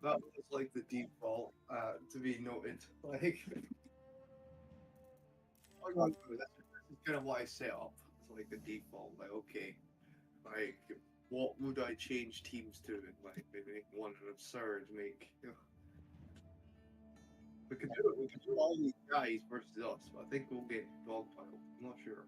That was like the default to be noted. Like, this is kind of what I set up. It's like the default. Like, okay, like what would I change teams to? And like maybe make one an absurd. Make we could do it. We could do all these guys versus us. But I think we'll get dogpile. I'm not sure.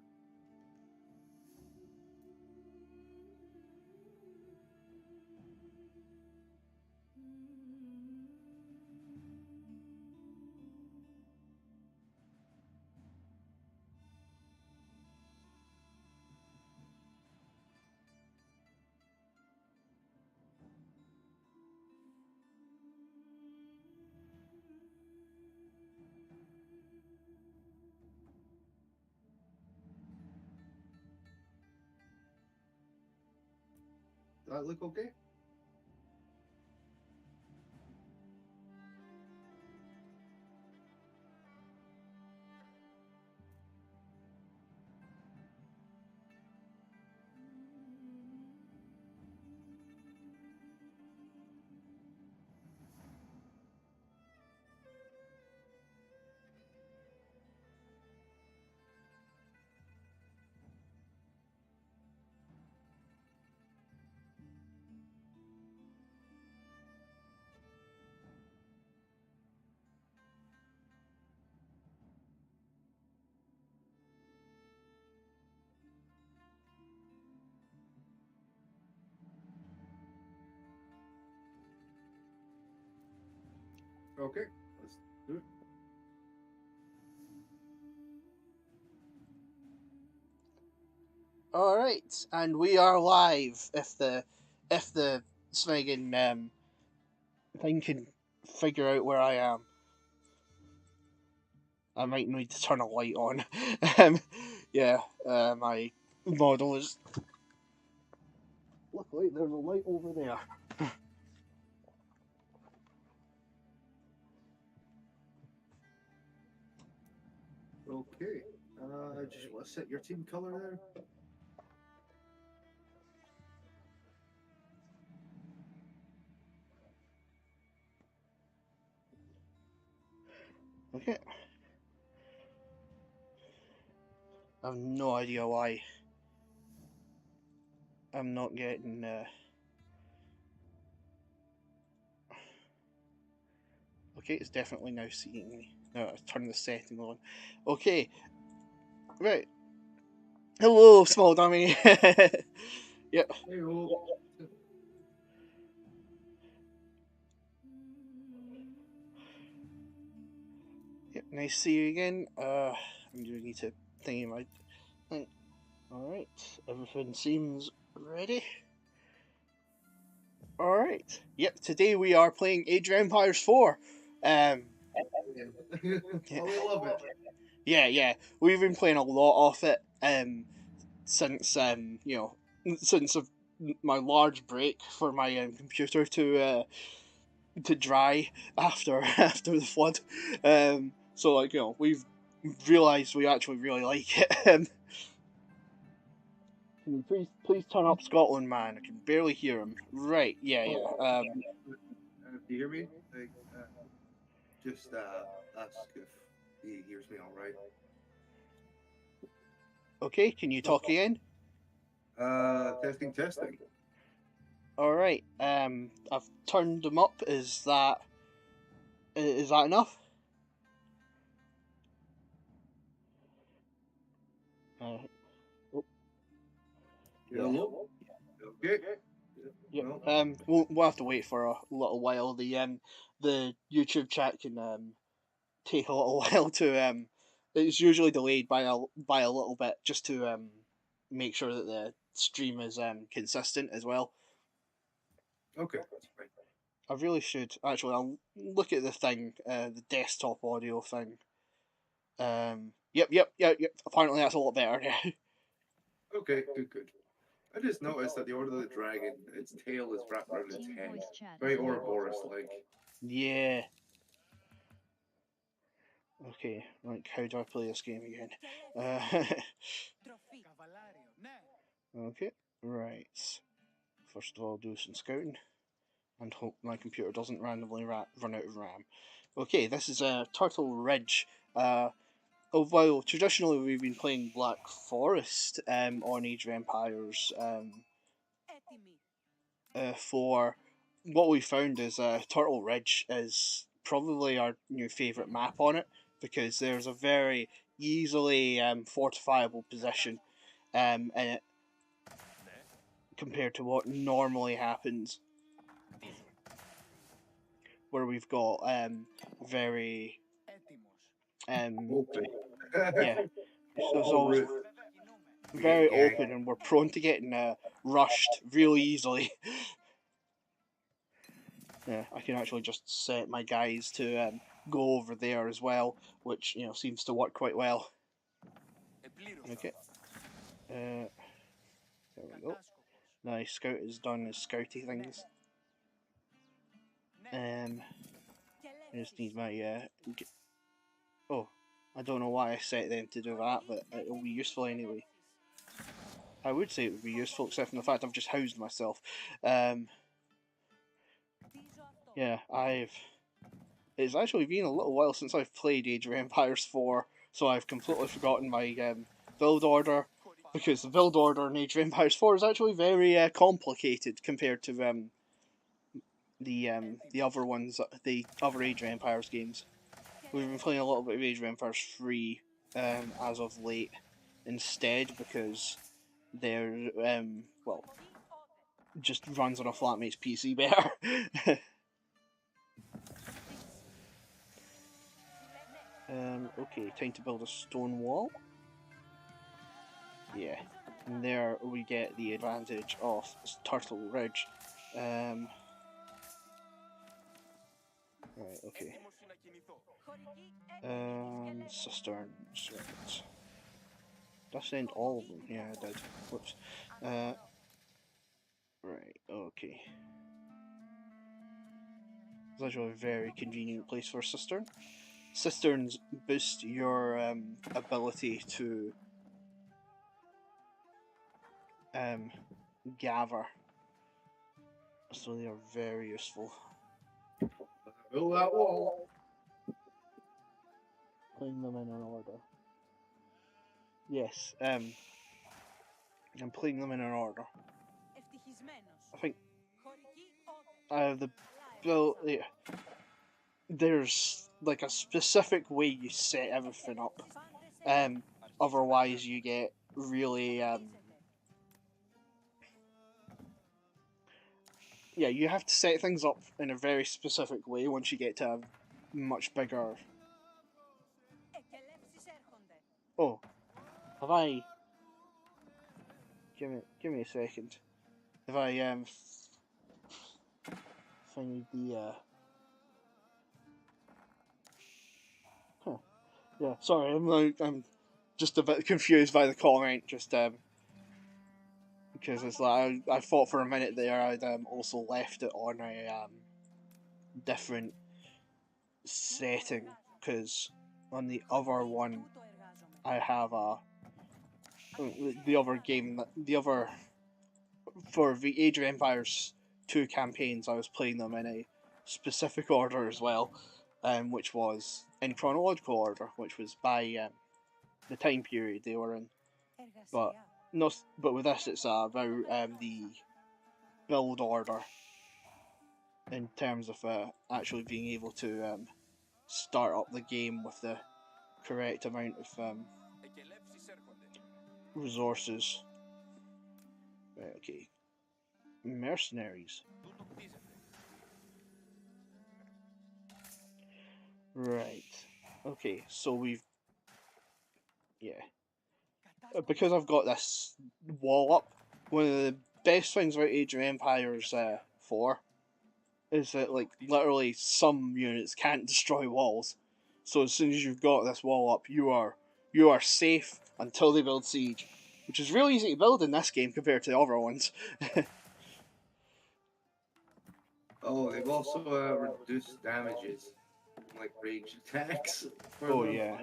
Does that look okay? Okay, let's do it. All right, and we are live. If the Smegan thing can figure out where I am, I might need to turn a light on. um, yeah, my model is. Luckily, there's a light over there. Okay. Just want to set your team color there. Okay, I have no idea why I'm not getting. Okay, it's definitely now seeing me. Now I turn the setting on. Okay, right. Hello, small dummy. Yep. Hey, oh. Yep, nice to see you again. I'm doing need to thingy my thing. Alright, everything seems ready. Alright. Yep, today we are playing Age of Empires 4. Um yeah, Oh, we love it. yeah. We've been playing a lot of it since since my large break for my computer to dry after after the flood. So like we've realised we actually really like it. Can you please turn up Scotland, man? I can barely hear him. Right, yeah. Oh, do you hear me? Like, just ask if he hears me all right. Okay, can you talk again? Testing, testing. All right. I've turned them up. Is that enough? Uh, oh, yeah. Hello? Okay. Yep. Well, We'll have to wait for a little while. The YouTube chat can take a little while to It's usually delayed by a little bit just to make sure that the stream is consistent as well. okay, that's fine. I really should actually. I'll look at the thing, the desktop audio thing. Yep. Apparently that's a lot better. Okay, good, good. I just noticed that the Order of the Dragon, its tail is wrapped around its Team head. voice chat Very is now Ouroboros like. Yeah. Okay. Like, how do I play this game again? Uh, okay. Right. First of all, do some scouting. and hope my computer doesn't randomly run out of RAM. Okay, this is Turtle Ridge. While traditionally we've been playing Black Forest on Age of Empires 4, what we found is Turtle Ridge is probably our new favourite map on it because there's a very easily fortifiable position in it compared to what normally happens, where we've got very Open. yeah, so it's All always route. We get very ganked. open and we're prone to getting rushed really easily. Yeah, I can actually just set my guys to go over there as well, which seems to work quite well. Okay, there we go. Now Scout has done his scouty things. I just need my oh, I don't know why I set them to do that, but it'll be useful anyway. I would say it would be useful, except for the fact I've just housed myself. Yeah, It's actually been a little while since I've played Age of Empires 4, so I've completely forgotten my build order, because the build order in Age of Empires 4 is actually very complicated compared to the other ones, the other Age of Empires games. We've been playing a little bit of Age of Empires 3 as of late instead, because they're well, just runs on a flatmate's PC better. Okay, time to build a stone wall. Yeah, and there we get the advantage of Turtle Ridge. Right, okay. Cisterns. Right. Did I send all of them? Yeah, I did. Whoops. Right, okay. It's actually a very convenient place for a cistern. Cisterns boost your ability to gather, so they are very useful. Build that wall. Putting them in an order. Yes, I'm putting them in an order. I think the build. Yeah, there's like a specific way you set everything up. Otherwise you get really yeah, you have to set things up in a very specific way once you get to a much bigger. Oh, have I? Give me a second. Have I find the huh. Yeah, sorry, I'm just a bit confused by the comment. Just because it's like I thought for a minute there I'd also left it on a different setting, because on the other one I have the other game, the other for the Age of Empires 2 campaigns, I was playing them in a specific order as well, which was in chronological order, which was by the time period they were in. But but with this, it's about the build order in terms of actually being able to start up the game with the correct amount of resources. Right, okay. Mercenaries. Right. Okay, so we've. Yeah. Because I've got this wall up, one of the best things about Age of Empires 4 is that, like, literally some units can't destroy walls. So as soon as you've got this wall up, you are safe until they build siege, which is really easy to build in this game compared to the other ones. Oh, they've also reduced damages, like range attacks for Oh them. yeah.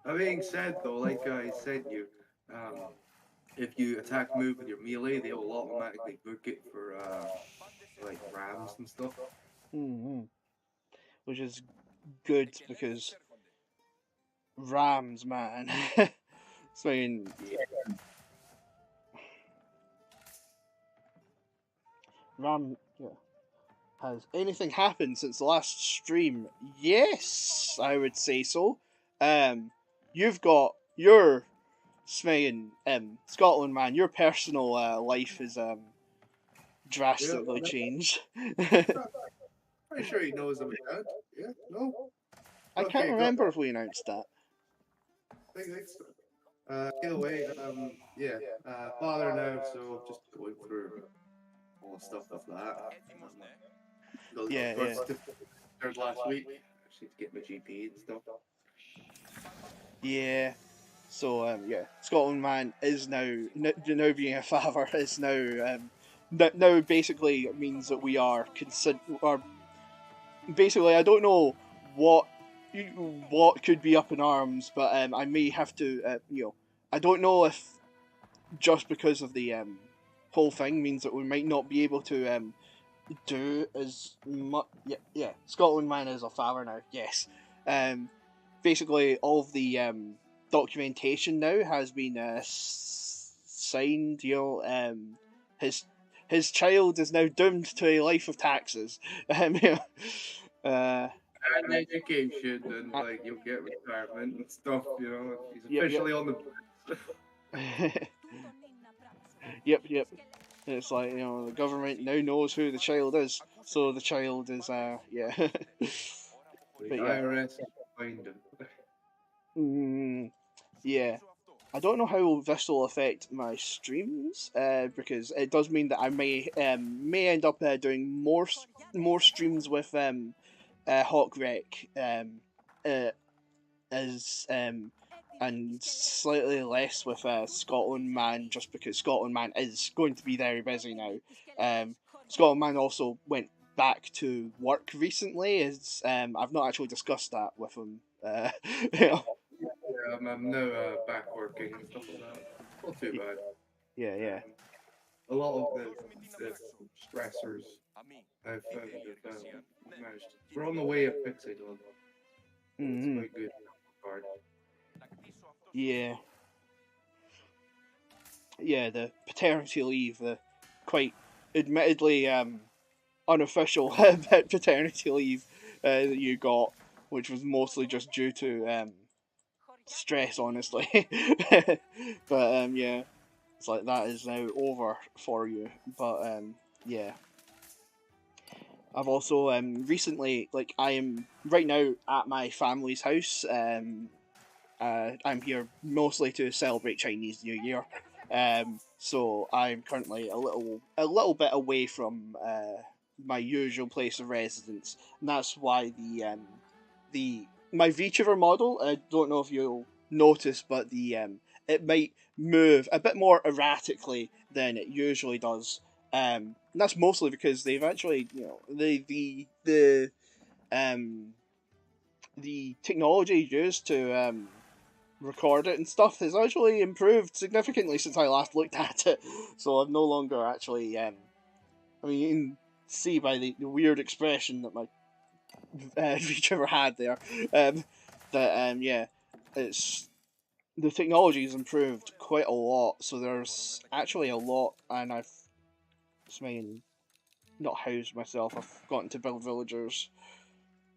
That being said, though, like I said, um, if you attack move with your melee, they will automatically book it for like rams and stuff. Mm-hmm. Which is good because Rams, man. So, I mean, Yeah. Ram. Yeah. Has anything happened since the last stream? Yes, I would say so. You've got your Smain, Scotland, man. Your personal life is Yeah, drastically changed. pretty sure he knows about that. Yeah, no? I can't Okay, got remember if we announced that. thanks. Either way, yeah, father now, so just going through all the stuff with that. Got the Yeah, birth yeah, certificate last week. I just need to get my GP and stuff. yeah. So yeah, Scotland man is now being a father is now basically means that we are basically I don't know what what could be up in arms, but I may have to I don't know if just because of the whole thing means that we might not be able to do as much. Yeah. Scotland man is a father now. Yes. Um, basically all of the documentation now has been signed. His his child is now doomed to a life of taxes. Uh, And education, and uh, like you'll get retirement and stuff. You know, he's yep. officially on the. Yep. It's like the government now knows who the child is, so the child is yeah. The But yeah, IRS find him. mm, yeah. I don't know how this will affect my streams, because it does mean that I may end up doing more streams with Hawk Rec uh, as and slightly less with Scotland Man, just because Scotland Man is going to be very busy now. Scotland Man also went back to work recently. As I've not actually discussed that with him. You know. Yeah, I'm now back working and stuff like that. Not too bad. Yeah. Um, a lot of the stressors I've found have managed. We're on the way of fixing them. It's Mm-hmm. quite good. Card. Yeah. Yeah, the paternity leave, the quite admittedly unofficial paternity leave that you got, which was mostly just due to stress, honestly. But yeah, it's like that is now over for you. But yeah, I've also recently, like, I am right now at my family's house. I'm here mostly to celebrate Chinese New Year. So I'm currently a little bit away from my usual place of residence, and that's why the my VTuber model. I don't know if you'll notice, but the it might move a bit more erratically than it usually does. And that's mostly because they've actually, um the technology used to record it and stuff has actually improved significantly since I last looked at it. So I'm no longer actually. I mean, you can see by the weird expression that my VTuber had there. That yeah, it's the technology has improved quite a lot. So there's actually a lot, and I've I mean, not housed myself. I've gotten to build villagers,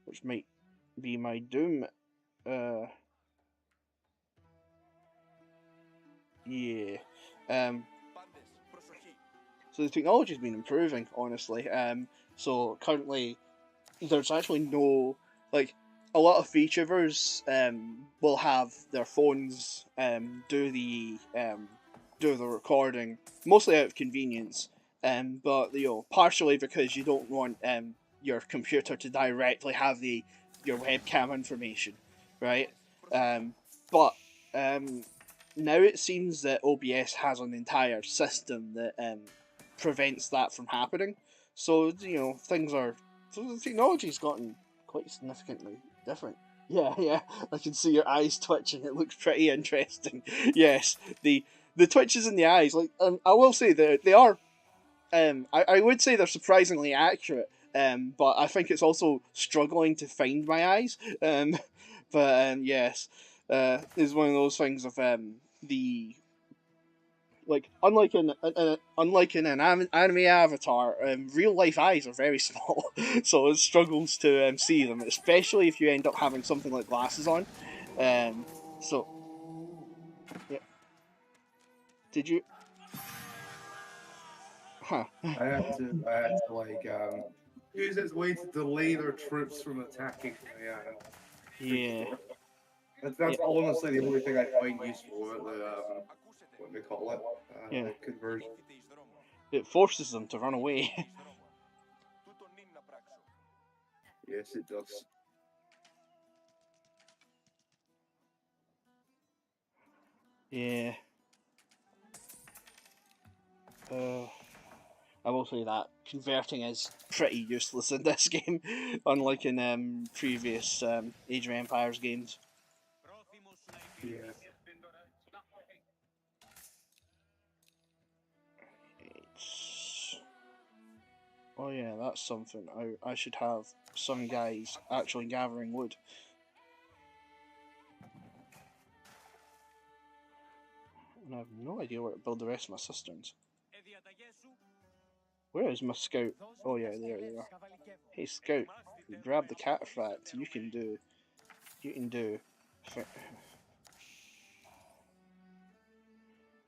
which might be my doom. Uh, yeah. Um, So the technology's been improving, honestly. So currently, there's actually no like a lot of VTubers will have their phones do the recording mostly out of convenience, but partially because you don't want your computer to directly have the your webcam information, right? But um, now it seems that OBS has an entire system that prevents that from happening. So things are so the technology's gotten quite significantly different. Yeah. I can see your eyes twitching. It looks pretty interesting. Yes, the the twitches in the eyes, like I will say that they are. I would say they're surprisingly accurate. But I think it's also struggling to find my eyes. But yes, is one of those things of the like unlike in an anime avatar, real life eyes are very small, so it struggles to see them, especially if you end up having something like glasses on. So yeah, did you? Huh? I had to like use its way to delay their troops from attacking my Yeah, store. yeah, That's honestly the only thing I find useful about the what they call it, yeah. the conversion. It forces them to run away. Yes, it does. Yeah. I will say that converting is pretty useless in this game, unlike in previous Age of Empires games. Yeah. It's... Oh yeah, that's something. I should have some guys actually gathering wood. And I have no idea where to build the rest of my cisterns. Where is my scout? Oh yeah, there they are. Hey scout, grab the cataphract. You can do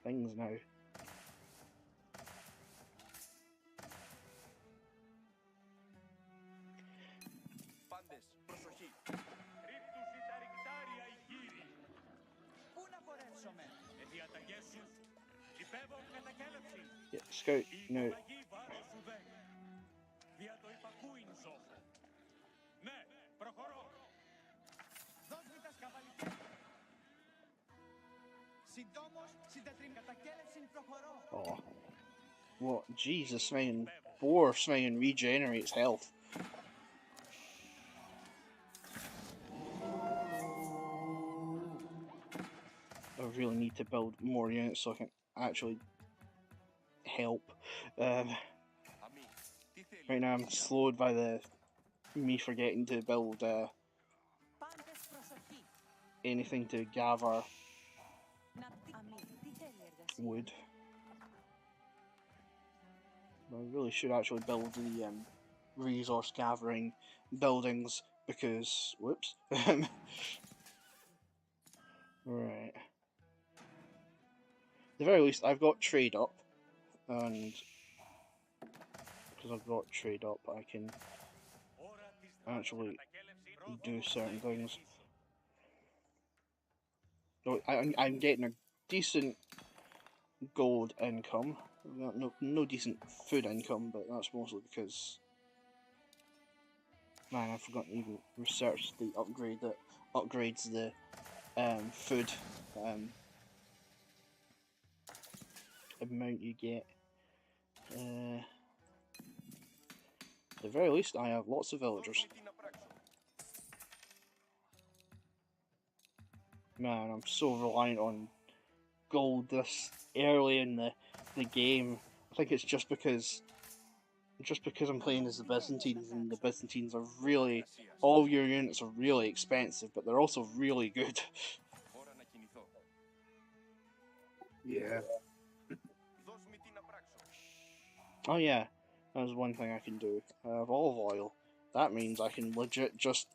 things now. Yeah, scout, no. Oh, what? Jesus, man. Boar man regenerates health. I really need to build more units so I can actually help. Right now I'm slowed by me forgetting to build anything to gather wood. I really should actually build the resource gathering buildings because whoops. Right. At the very least I've got trade up, and because I've got trade up I can actually do certain things. So I'm getting a decent gold income. No decent food income, but that's mostly because, man, I forgot to even research the upgrade that upgrades the food amount you get. At the very least, I have lots of villagers. Man, I'm so reliant on gold this early in the game. I think it's just because I'm playing as the Byzantines, and the Byzantines are really, all your units are really expensive, but they're also really good. Yeah. Oh yeah, that's one thing I can do. I have olive oil. That means I can legit just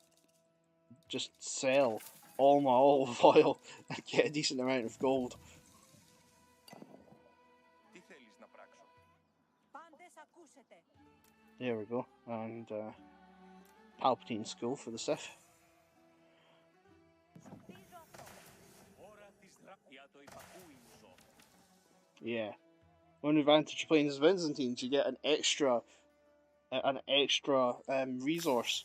sell all my olive oil and get a decent amount of gold. There we go, and Palpatine School for the Sith. Yeah. One advantage of playing as Byzantines, you get an extra resource.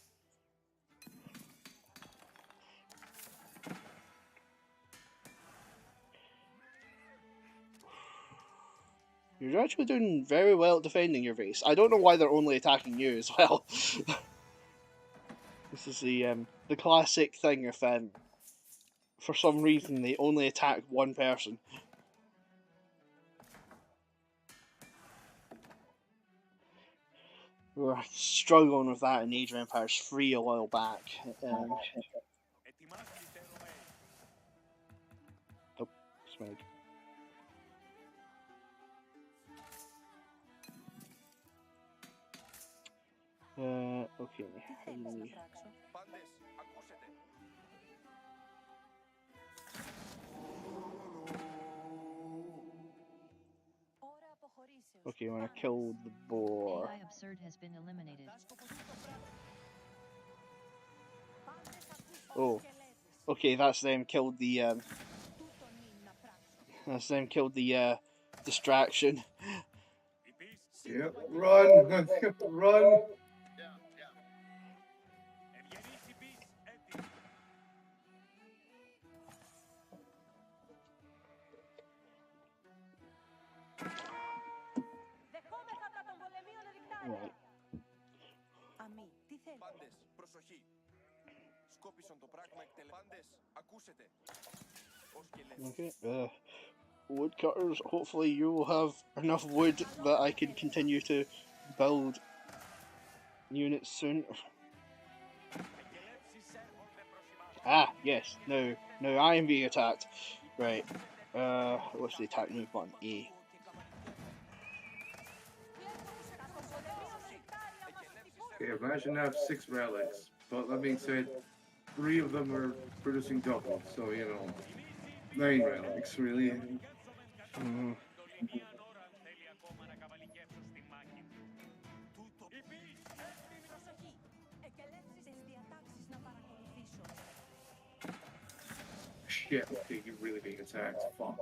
You're actually doing very well at defending your base. I don't know why they're only attacking you as well. This is the classic thing if for some reason they only attack one person. We were struggling with that in Age of Empires 3 a while back. Oh, smeg. Okay. Okay, when I killed the boar. AI absurd has been eliminated. Oh, okay, that's them killed the distraction. Yep, run, run. Right. Okay. Woodcutters. Hopefully, you will have enough wood that I can continue to build units soon. Ah, yes. No, I am being attacked. Right. What's the attack move button? A. Okay, imagine I have 6 relics, but that being said, 3 of them are producing double, so you know, 9 relics really. Mm. Shit, okay, you're really being attacked. Fuck.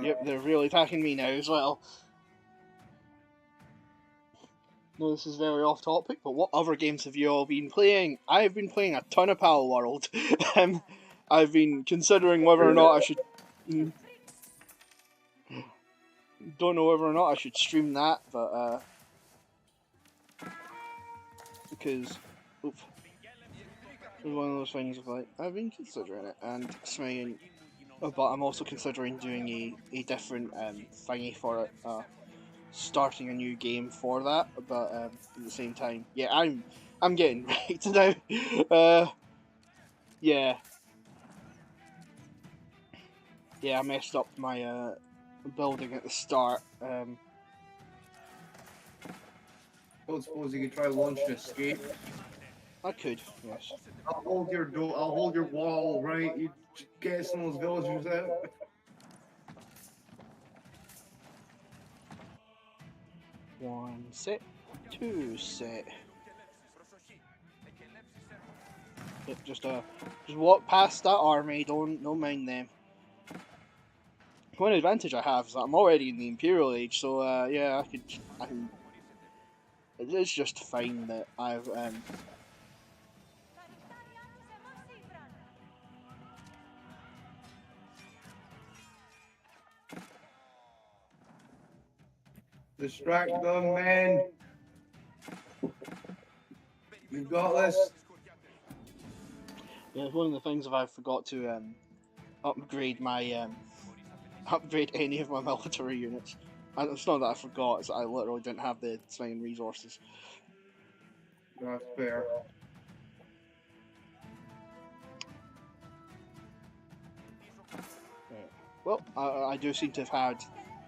Yep, they're really attacking me now as well. No, this is very off topic, but what other games have you all been playing? I've been playing a ton of Pal World. I've been considering whether or not I should. Don't know whether or not I should stream that, but because oops, it's one of those things of like I've been considering it and swinging, but I'm also considering doing a different thingy for it, starting a new game for that. But at the same time, yeah, I'm getting right now. Yeah, I messed up my building at the start. Don't suppose you can try launch an escape. I could, yes. I'll hold your door. I'll hold your wall, right? You get some of those villagers out. One set, two set. Yep, just walk past that army. Don't mind them. One advantage I have is that I'm already in the Imperial Age, so yeah, I can. It's just fine that I've Distract them, man. You've got this. Yeah, one of the things that I forgot to upgrade my upgrade any of my military units. And it's not that I forgot; it's that I literally didn't have the same resources. That's fair. Right. Well, I do seem to have had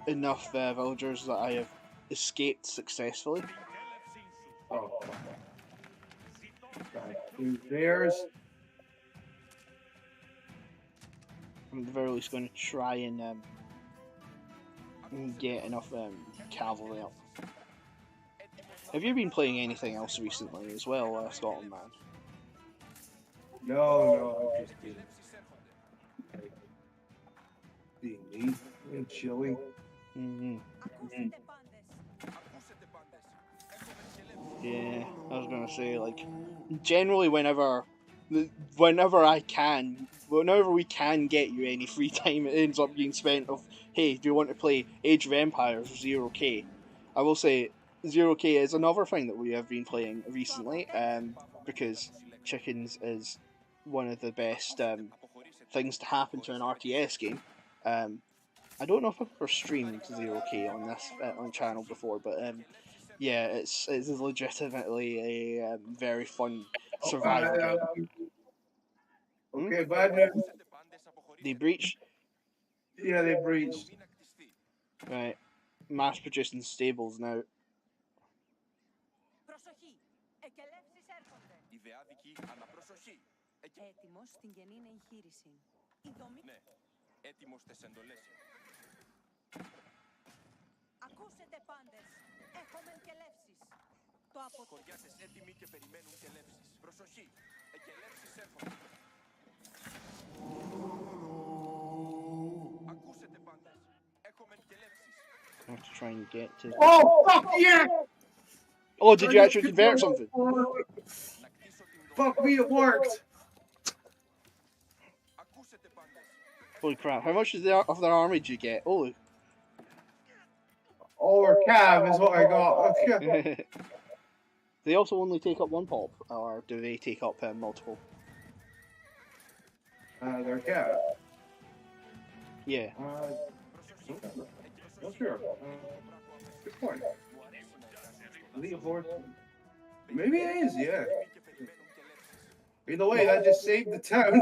enough villagers that I have escaped successfully. Oh. Right. There's. I'm at the very least going to try and get enough cavalry up. Have you been playing anything else recently as well, Scotland man? No, I'm just being me and chilling. Mm-hmm. Yeah, I was gonna say, like, generally whenever I can, whenever we can get you any free time, it ends up being spent of, hey, do you want to play Age of Empires 0K? I will say 0K is another thing that we have been playing recently, because chickens is one of the best things to happen to an RTS game. I don't know if I've ever streamed 0K on this on channel before, but Yeah, it's legitimately a very fun Oh, survival game. Hmm? okay, bad news. They breach, Yeah, they breached. right? Mass producing stables now. Προσοχή! Εκελεύσεις έρχονται. Ιδεάδικη, αναπροσοχή. Έτοιμος στην γεννήνη εγχείρηση. Η δομή... Ναι, έτοιμος τες εντολές. Ακούσετε πάντες. Έχουμε εκελεύσεις. Το αποτέλεσμα... Χωριάτες έτοιμοι και περιμένουν κελεύσεις. Προσοχή, εκελεύσεις έρχονται. Ακούσετε πάντες. Έχουμε κελεύσεις. I have to try and get to. Oh, fuck yeah! Oh, did you actually convert something? Να κτίσω την δομή. Fuck me, it worked! Ακούσετε πάντες. Holy crap! How much of their army did you get? Oh, Over cab is what I got. they also only take up one pop, or do they take up multiple? They're cab. Yeah. Not sure. Good point. Leave horse. Maybe it is, yeah. Either way, that just saved the town.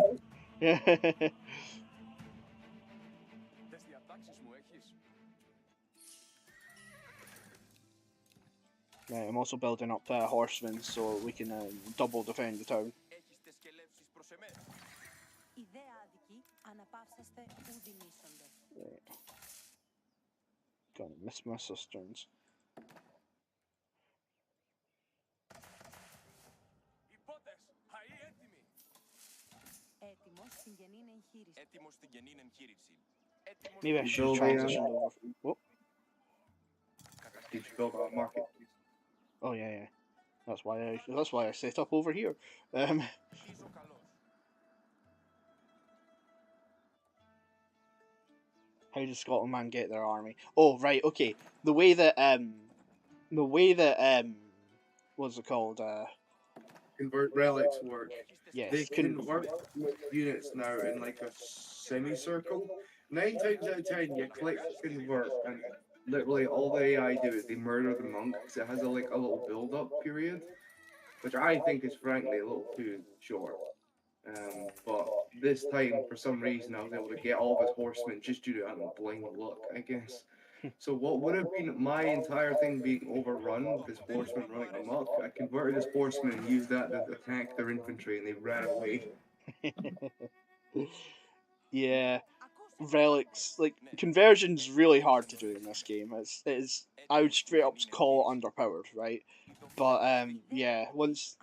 Τες διατάξεις μου έχεις. Right, I'm also building up horsemen so we can double defend the town. Έχεις τες κελεύσεις προς εμένα. Ιδέα άδικη. Αναπαύσαστε ουδη μίσονται. Right. Gonna miss my cisterns. Υπότες, χαΐ έτοιμοι. Έτοιμος στην γεννήνη εγχείρηση. Έτοιμος στην γεννήν εγχείρηση. Έτοιμος Maybe I should have transitioned over. Whoop. Did you build a market? Oh yeah. That's why I set up over here. κτίζω καλός. How does Scotland man get their army? Oh right, okay. The way that what's it called? Convert relics work. Yes, They can work with units now in like a semicircle. 9 times out of 10, you click convert, and literally all the AI do is they murder the monk because it has a little build-up period, which I think is frankly a little too short. But this time, for some reason, I was able to get all of his horsemen just due to, I don't know, blind luck, I guess. So what would have been my entire thing being overrun with his horsemen running amok, I converted his horsemen and used that to attack their infantry, and they ran away. Yeah, relics like conversion's really hard to do in this game. I would straight up call it underpowered, right? But yeah, once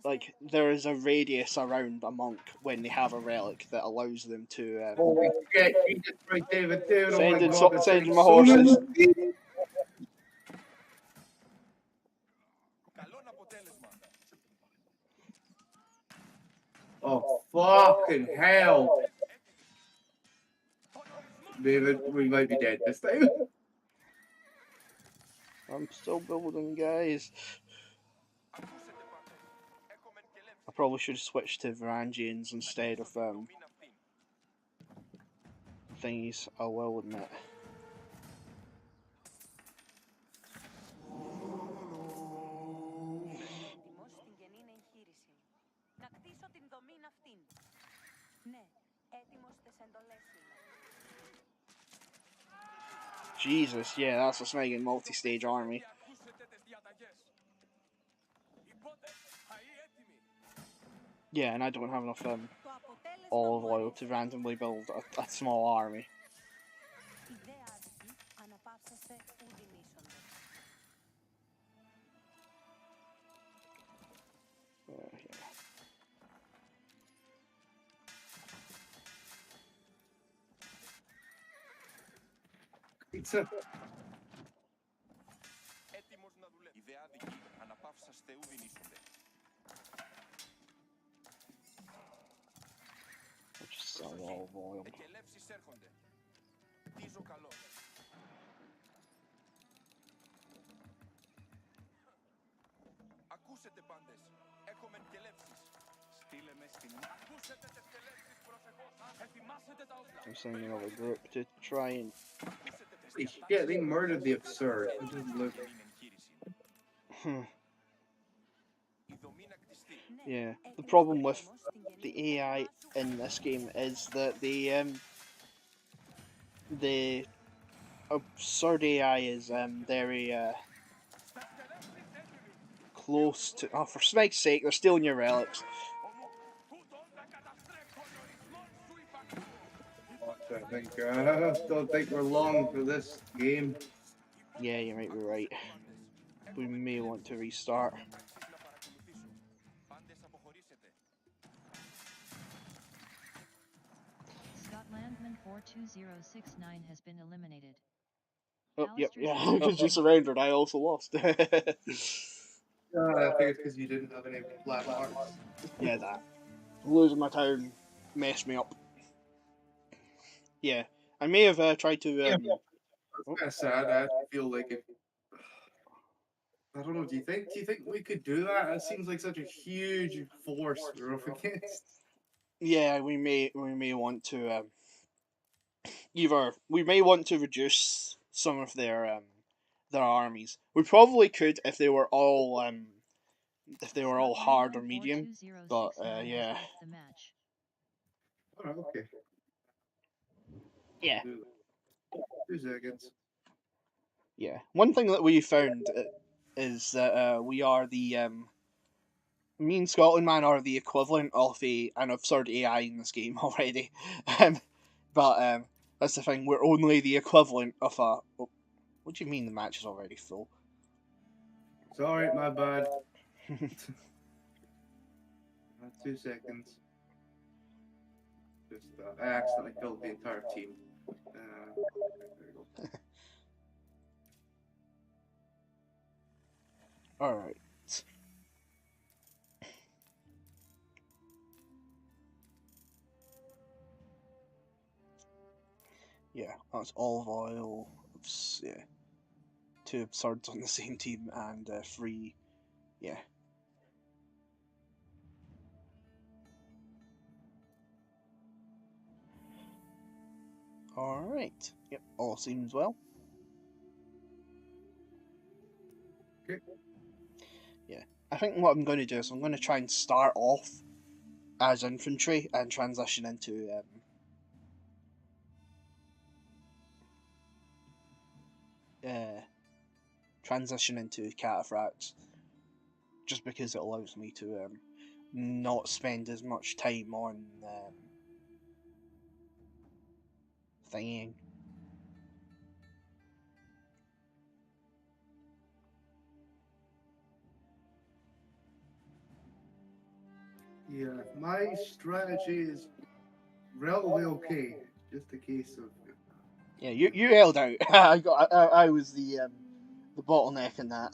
like there is a radius around a monk when they have a relic that allows them to Holy shit, Jesus Christ, David, dude, oh my Sending god, so- this sending thing's my so horses. many- Καλό αποτέλεσμα. Oh, fucking hell. David, we might be dead this time. I'm still building, guys. Ακούσετε πάντες. Έχουμε κελεύσεις. I probably should have switched to Varangians instead of Δομήν αυτήν. thingies, I will admit. Έτοιμος στην γεννήνη εγχείρηση. Να κτίσω την δομή αυτήν. Ναι, έτοιμος τες εντολές είμαι. Jesus, yeah, that's a snagging multi-stage army. Και ακούσετε τες διαταγές. Υπότες, χαΐ έτοιμοι. Yeah, and I don't have enough Το αποτέλεσμα olive μου oil αρέσει. to randomly build a small army. Ιδέα άδικη. Αναπαύσαστε ουδη μίσονται. Yeah. Pizza. Έτοιμος να δουλεύει. Ιδεάδικοι, αναπαύσαστε ουδιν ίσονται. I'll just sell olive oil. Εκελεύσεις έρχονται. Κτίζω καλός. Ακούσετε πάντες. Έχουμε κελεύσεις. Στείλε με στην... Ακούσετε τις κελεύσεις προσεχώς. Ετοιμάσετε τα όπλα. I'm sending another group to try and Ακούσετε τις Holy shit, they murdered the absurd. It just looked- γεννήν εγχείρηση. Η δομή να κτιστεί. Yeah, the problem with the AI in this game is that the absurd AI is very Στα εκτελέσεις έτοιμοι. close to. Oh, for smeg's sake, they're stealing your relics. Ομού, τούτον θα καταστρέψω ορισμόν σου υπακούω. I don't think we're long for this game. Yeah, you might be right. We may want to restart. Πράξεις να παρακολουθήσω. Πάντες αποχωρήσετε. Scotlandman 42069 has been eliminated. Oh, yep, yeah, because you surrendered, I also lost. I think it's because you didn't have any black marks. Yeah, that. Losing my town messed me up. Yeah, I may have tried to. It's kind of sad. I feel like it. I don't know. Do you think we could do that? It seems like such a huge force we're up against. Yeah, we may want to either we may want to reduce some of their armies. We probably could if they were all hard or medium. But yeah, All right, okay. yeah, 2 seconds. yeah. One thing that we found is that we are the me and Scotland man are the equivalent of an absurd AI in this game already. But that's the thing. We're only the equivalent of a. Oh, what do you mean the match is already full? Sorry, my bad. 2 seconds. Just I accidentally killed the entire team. There we go. All right. Yeah, that's olive oil. Yeah, 2 absurds on the same team and 3. Yeah. All right. Yep. All seems well. Okay. Yeah. I think what I'm going to do is I'm going to try and start off as infantry and transition into cataphracts, just because it allows me to not spend as much time on thingying. Yeah, my strategy is relatively okay. Just a case of Yeah, you held out. I was the bottleneck in that.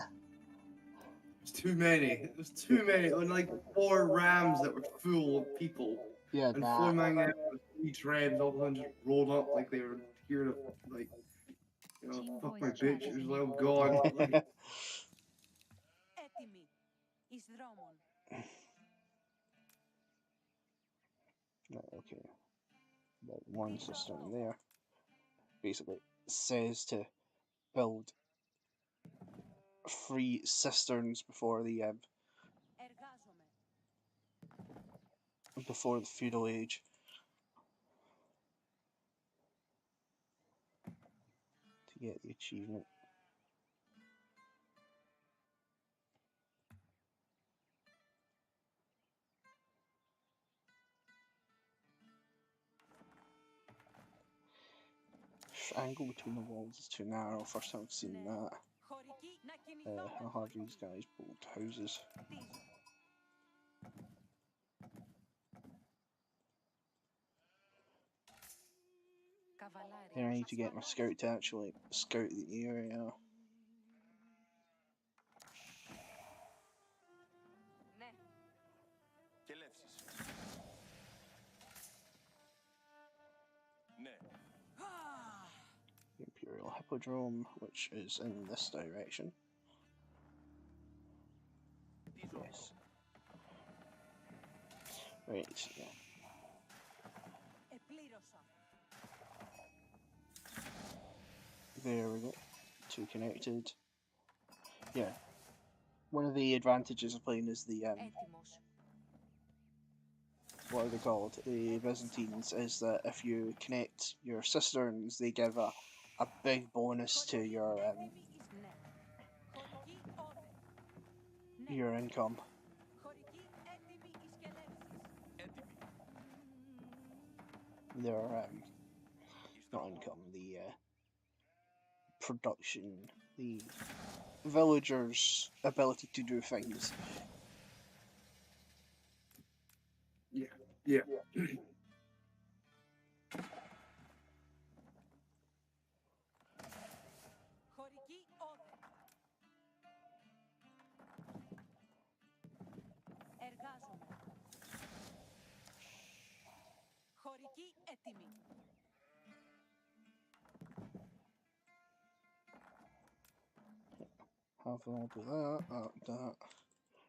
it's too many. There's too many. And like 4 rams that were full of people, Yeah, and that. 4 magnet with 3 treads, all of them just rolled up like they were here to like, fuck my bitch. It was like, oh god. Like, Έτοιμοι. Εις δρόμον. Okay. About 1 cistern there. Basically says to build 3 cisterns before the Εργάζομαι. feudal age. To get the achievement. Angle between the walls is too narrow. First time I've seen that. Χωρική να κινηθώ. I'll have these guys build houses. Χτίζω. Καβαλάρι. Then I need to get my scout to actually scout the area. Ναι. Κελεύσεις. Ναι. The Imperial Hippodrome, which is in this direction. Yes. Right, yeah. Επλήρωσα. There we go. 2 connected. Yeah. one of the advantages of playing is the Έτοιμος. what are they called? The Byzantines is that if you connect your cisterns, they give a big bonus to your Ναι. Χωρική όδε. Ναι. your income. Χωρική έτοιμη εις κελεύσεις. Έτοιμοι. Their Εις not δρόμο. income, the production, the villagers' ability to do things. Yeah. Yeah. Χωρική όδε. Εργάζομαι. Χωρική έτοιμη. How can I do that? That.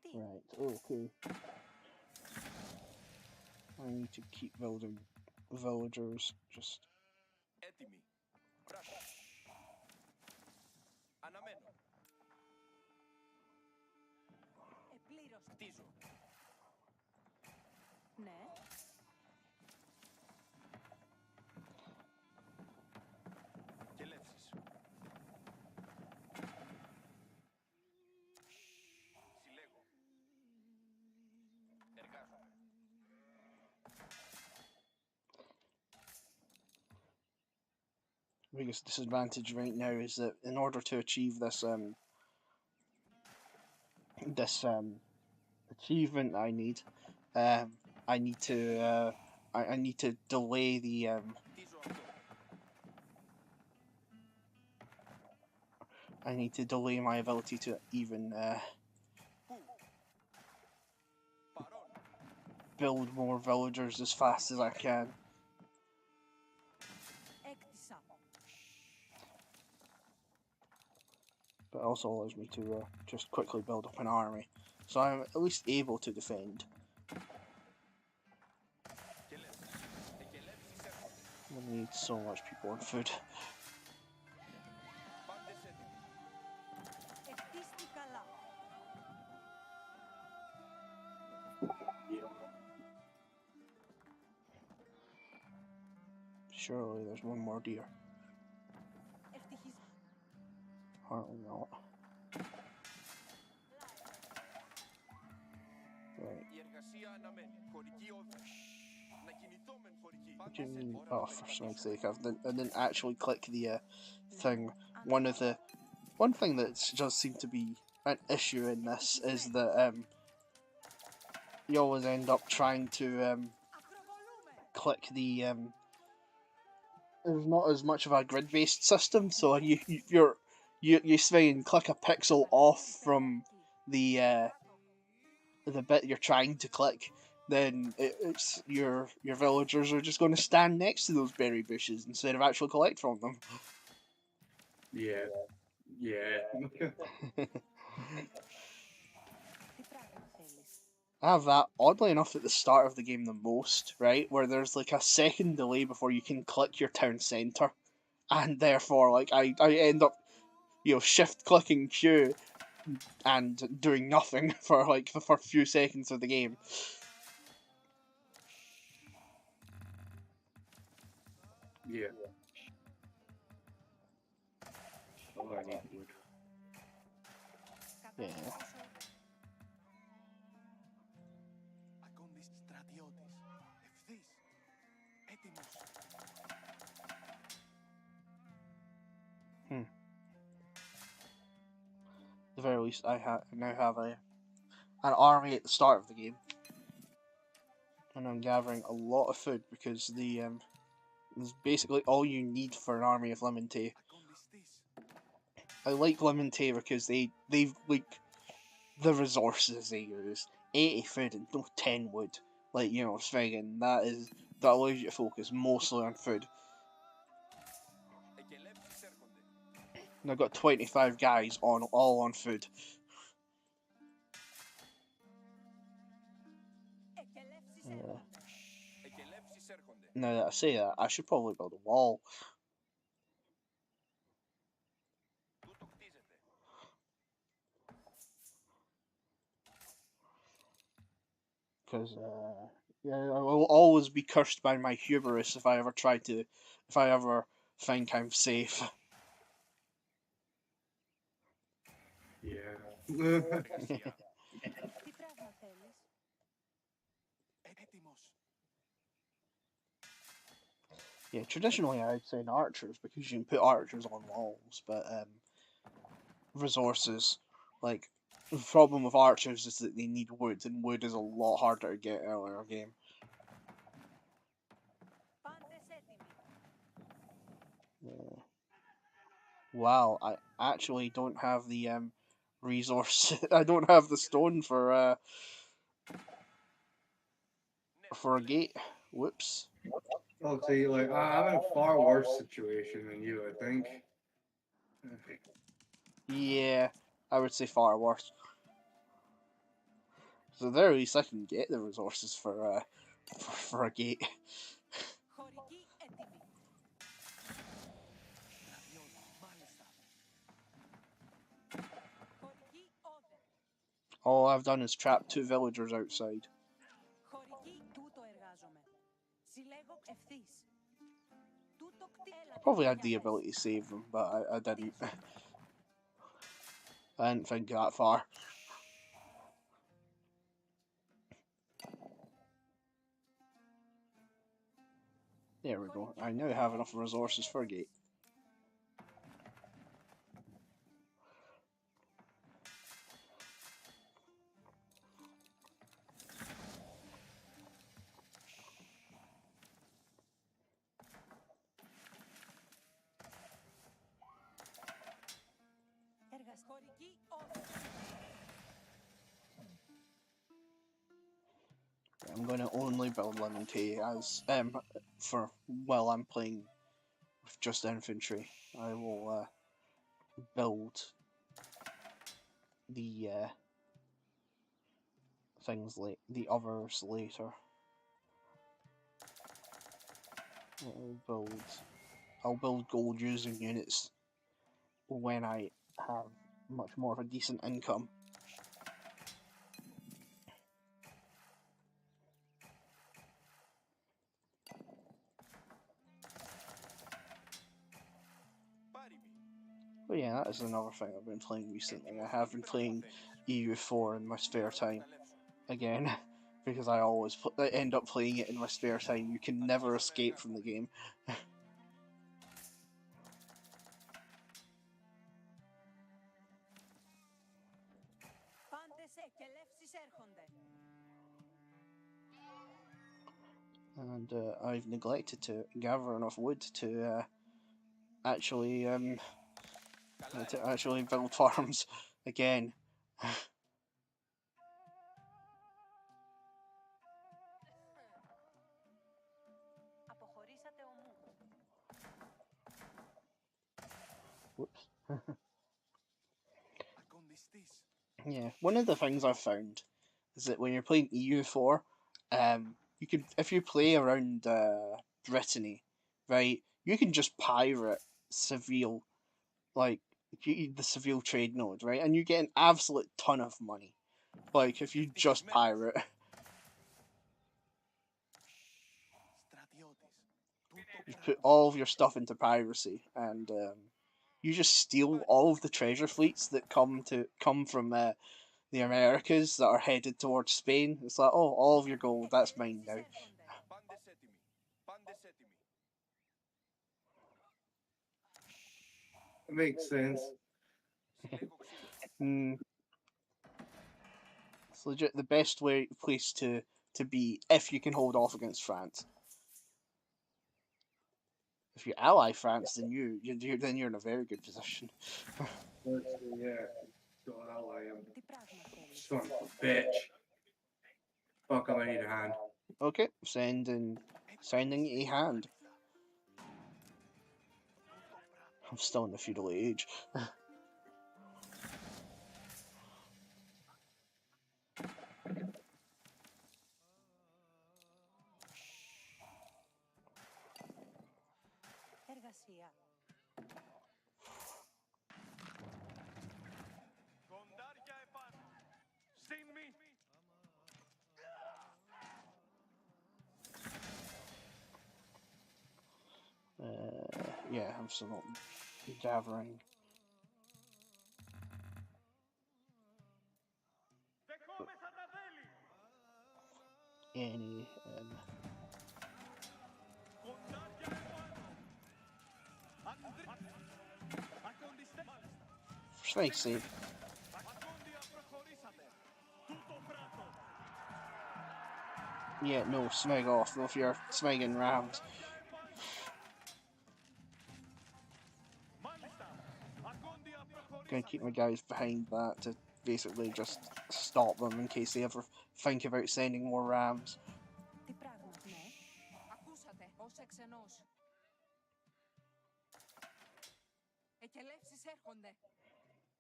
Τι. Right, okay. I need to keep building villagers, just Έτοιμοι. Πράσινοι. Αναμένω. Επλήρωση. Χτίζω. Ναι. Κελεύσεις. Συλλέγω. Εργάζομαι. biggest disadvantage right now is that in order to achieve this achievement I need to I need to delay the Χτίζω αυτό. I need to delay my ability to even Πού. Παρόν. build more villagers as fast as I can. Έκτισα. But it also allows me to just quickly build up an army, so I'm at least able to defend. Κελεύσεις. Εκελεύσεις έρχονται. I need so much people on food. Πάντες έτοιμοι. Εκτίστη καλά. Surely there's one more deer. Ευτυχής. Apparently not. Right. Η εργασία αναμένει. Χωρική όδε. Να κινηθώ μεν χωρική. What do you Πάντες mean? έτοιμοι. Oh, for snake's sake! I didn't actually click the thing. One thing that does seem to be an issue in this is that you always end up trying to Ακροβολούμε. click the there's not as much of a grid-based system, so you swing and click a pixel off from the bit you're trying to click, then it's your villagers are just going to stand next to those berry bushes instead of actually collect from them. Yeah. Yeah. Τι πράγμα θέλεις. I have that oddly enough at the start of the game the most, right? Where there's like a second delay before you can click your town centre, and therefore like I end up shift clicking Q and doing nothing for like the first few seconds of the game. Yeah. Oh, I need wood. Κατάλαβες όσο. Ακόμη στρατιώτης. Ευθύς. Έτοιμος. At the very least, I now have an army at the start of the game, and I'm gathering a lot of food because the is basically all you need for an army of lemon tea. Ακόμιστης. I like lemon tea because they've like the resources they use. 80 food and no 10 wood. Like, Svegan, that allows you to focus mostly on food. Εκελεύσεις έρχονται. And I've got 25 guys all on food. Εκελεύσεις έρχονται. Εκελεύσεις έρχονται. Now that I say that, I should probably build a wall. Τούτο χτίζεται. because yeah, I will always be cursed by my hubris if I ever think I'm safe. Yeah. Εργασία. Τι πράγμα θέλεις? Έτοιμος. Yeah, traditionally I'd say archers because you can put archers on walls, but resources, like the problem with archers is that they need wood, and wood is a lot harder to get earlier in the game. Πάντες έτοιμοι. Yeah. Wow, I actually don't have the resource. I don't have the stone for a gate. Whoops. Oh, see, like I'm in a far worse situation than you, I think. Yeah, I would say far worse. So at the very least I can get the resources for a gate. Χωρικοί έτοιμοι. Στρατιώτη. Μάλιστα. Χωρικοί order. All I've done is trap 2 villagers outside. Χωρικοί τούτο εργάζομαι. Συλλέγω ευθύς. Τούτο I probably had the ability to save them, but I didn't. I didn't think that far. There we go. I now have enough resources for a gate. Χωρικοί order. I'm going to only build lemon tea as for while I'm playing with just infantry. I will build the things like the others later. I'll build gold using units when I have much more of a decent income. But yeah, that is another thing I've been playing recently. I have been playing AOE4 in my spare time again, because I always end up playing it in my spare time. You can never escape from the game. Πάντες και λεύσεις έρχονται. And I've neglected to gather enough wood to actually build farms again. Αποχωρήσατε ομού. Whoops. Ακονδιστής. Yeah, one of the things I've found is that when you're playing EU4, you can, if you play around Brittany, right, you can just pirate Seville, like the Seville trade node, right, and you get an absolute ton of money. Like if you just pirate. Στρατιώτης. You put all of your stuff into piracy, and you just steal all of the treasure fleets that come from the Americas that are headed towards Spain. It's like, oh, all of your gold, that's mine now. Πάντες έτοιμοι. Πάντες έτοιμοι. It makes sense. Συλλέγω ξύλο. It's legit the best place to be if you can hold off against France. If you ally France, then you're in a very good position. Yeah. So ally him. Τι πράγμα θέλεις? Son of a bitch. Fuck, I need a hand. Okay, sending a hand. I'm still in the feudal age. Εργασία. Κοντάρια επάνω. Συν μη. Yeah, I'm still not gathering Δεχόμεσα τα βέλη. any Κοντάρια επάνω. Ακοντιστέ. Μάλιστα. for snake's sake. Ακόντια προχωρήσατε. Τούτο πράτο. Yeah, no, smeg off if you're smegging rams. Κοντάρια επάνω. Μάλιστα. Ακόντια Gonna keep προχωρήσατε. my guys behind that to basically just stop them in case they ever think about sending more rams. Τι πράγμα, ναι. Ακούσατε, ως εξενός. Εκελεύσεις έρχονται.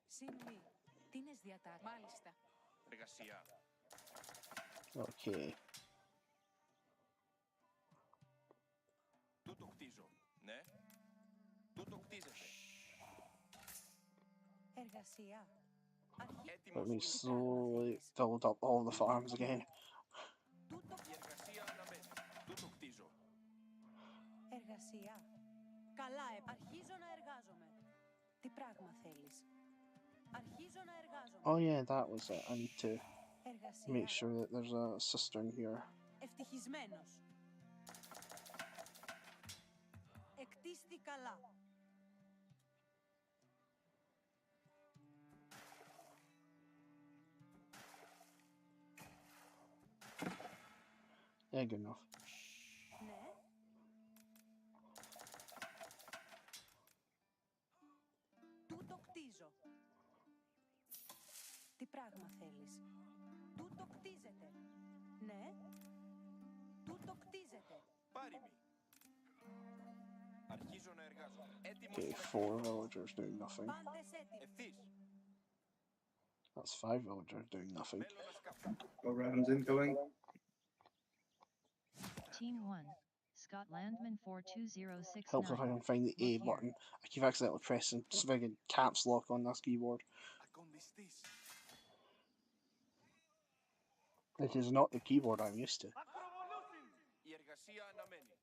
Σύμβη, τίνες διατάξεις. Μάλιστα. Εργασία. Okay. Τούτο κτίζω. Ναι. Τούτο κτίζεται. Εργασία. Αρχή. Let Έτοιμος. me slowly build up all the farms again. Τούτο. Η εργασία αναμένει. Τούτο κτίζω. Εργασία. Καλά, αρχίζω να εργάζομαι. Τι πράγμα θέλεις. Αρχίζω να εργάζομαι. Oh yeah, that was it. I need to Εργασία. make sure that there's a cistern here. Ευτυχισμένος. Εκτίστη καλά. Yeah, good enough. Ναι. Τούτο κτίζω. Τι πράγμα θέλεις. Τούτο κτίζεται. Ναι. Τούτο κτίζεται. Πάριμη. Αρχίζω να εργάζομαι. Έτοιμος. Okay, 4 villagers doing nothing. Πάντες έτοιμοι. Ευθύς. That's 5 villagers doing nothing. Θέλω να σκάψω. Got rams incoming. Team 1. Scott Landman 42069. Helps if I can find the A Look here. button. I keep accidentally pressing friggin' caps lock on this keyboard. Ακοντιστής. It is not the keyboard I'm used to. Ακροβολούσιν. Η εργασία αναμένει.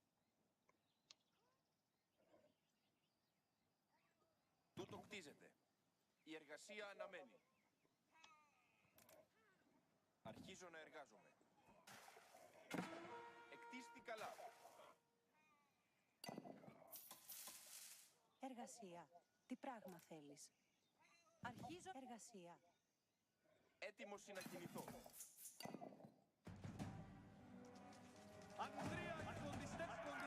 Τούτο κτίζεται. Η εργασία αναμένει. Αρχίζω να εργάζομαι. Εκτίστη καλά. Εργασία. Τι πράγμα θέλεις. Αρχίζω εργασία. Έτοιμος να κινηθώ.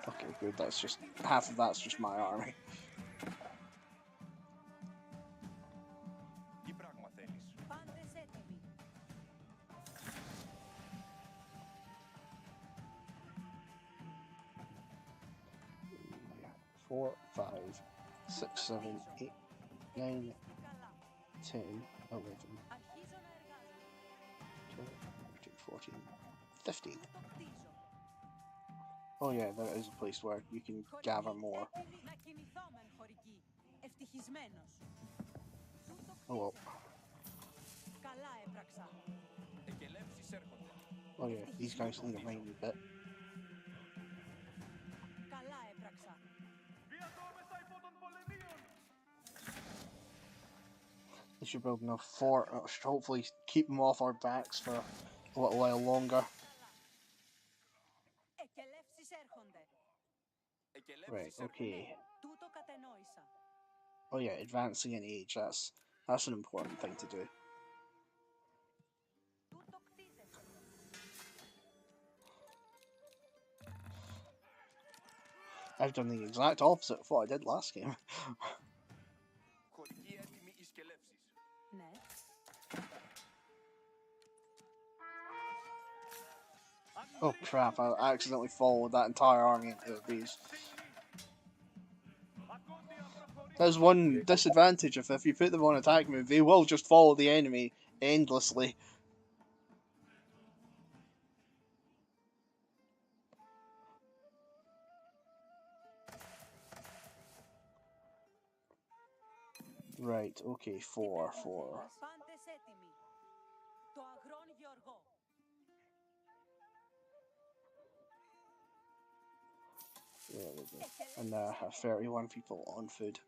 Okay, good. That's just half of that's just my army. Τι πράγμα θέλεις. Πάντες έτοιμοι. Yeah. 4, 5, 6, 7, 8, 9, Καλά. 10, 11, Αρχίζω να εργάζομαι. 12, 13, 14, 15. Τούτο κτίζω. Oh yeah, there is a place where you can gather more. Έτοιμοι να κινηθώ μεν χωρική. Ευτυχισμένος. Τούτο Oh well. καλά έπραξα. Εκελεύσεις έρχονται. Oh yeah, these guys need a mining bit. Καλά έπραξα. Βιαζόμεσα υπό των πολεμίων. They should build enough fort. It should hopefully keep them off our backs for a little while longer. Εκελεύσεις έρχονται. Εκελεύσεις Right, έρχονται. okay. Τούτο κατενόησα. Oh yeah, advancing in age, that's an important thing to do. Τούτο κτίζεται. I've done the exact opposite of what I did last game. Χωρική έτοιμη εις κελεύσεις. Ναι. Oh crap, I accidentally followed that entire army into a beast. Ακόντια προχωρεί. There's one disadvantage if you put them on attack move, they will just follow the enemy endlessly. Right, okay, 4, 4. Πάντες έτοιμοι. Το αγρόν Γεωργό. There we go. And 31 people on food.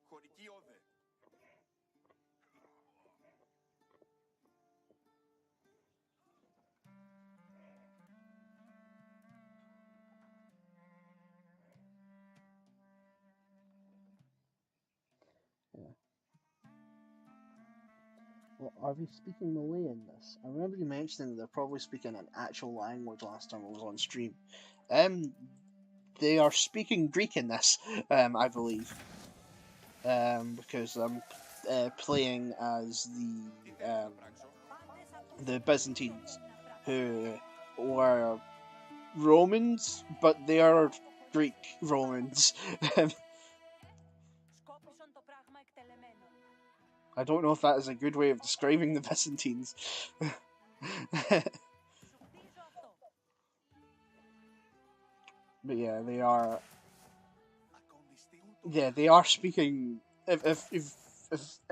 Χωρική όδε. Well, are they speaking Malay in this? I remember you mentioning they're probably speaking an actual language last time I was on stream. They are speaking Greek in this, I believe. Because I'm playing as the Byzantines, who were Romans, but they are Greek Romans. Σκόπισον το πράγμα εκτελεμένον. I don't know if that is a good way of describing the Byzantines. But yeah, they are. Yeah, they are speaking. If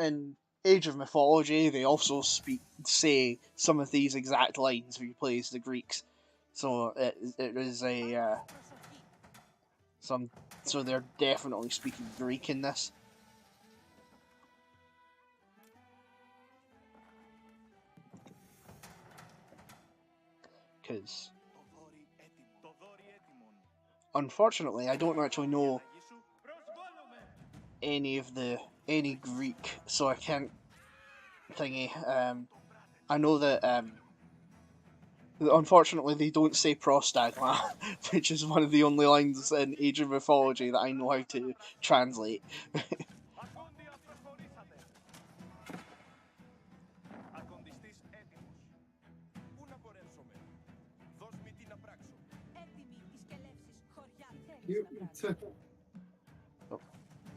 in Age of Mythology, they also say some of these exact lines if you play as the Greeks. So it is a so they're definitely speaking Greek in this. Because unfortunately, I don't actually know any Greek, so I can't thingy. I know that unfortunately they don't say prostagma, which is one of the only lines in Age of Mythology that I know how to translate.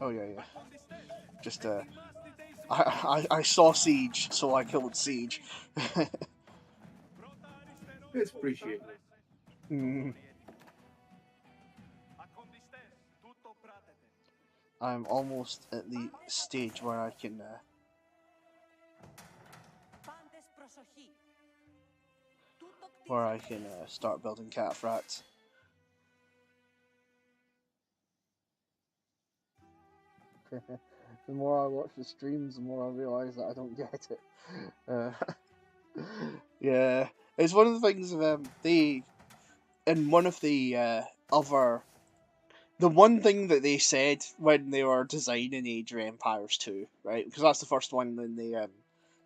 Oh yeah. Just I saw Siege, so I killed Siege. It's appreciated. I'm almost at the stage where I can start building cataphracts. The more I watch the streams, the more I realise that I don't get it. Yeah, it's one of the things they in one of the other. The one thing that they said when they were designing Age of Empires 2, right? Because that's the first one when they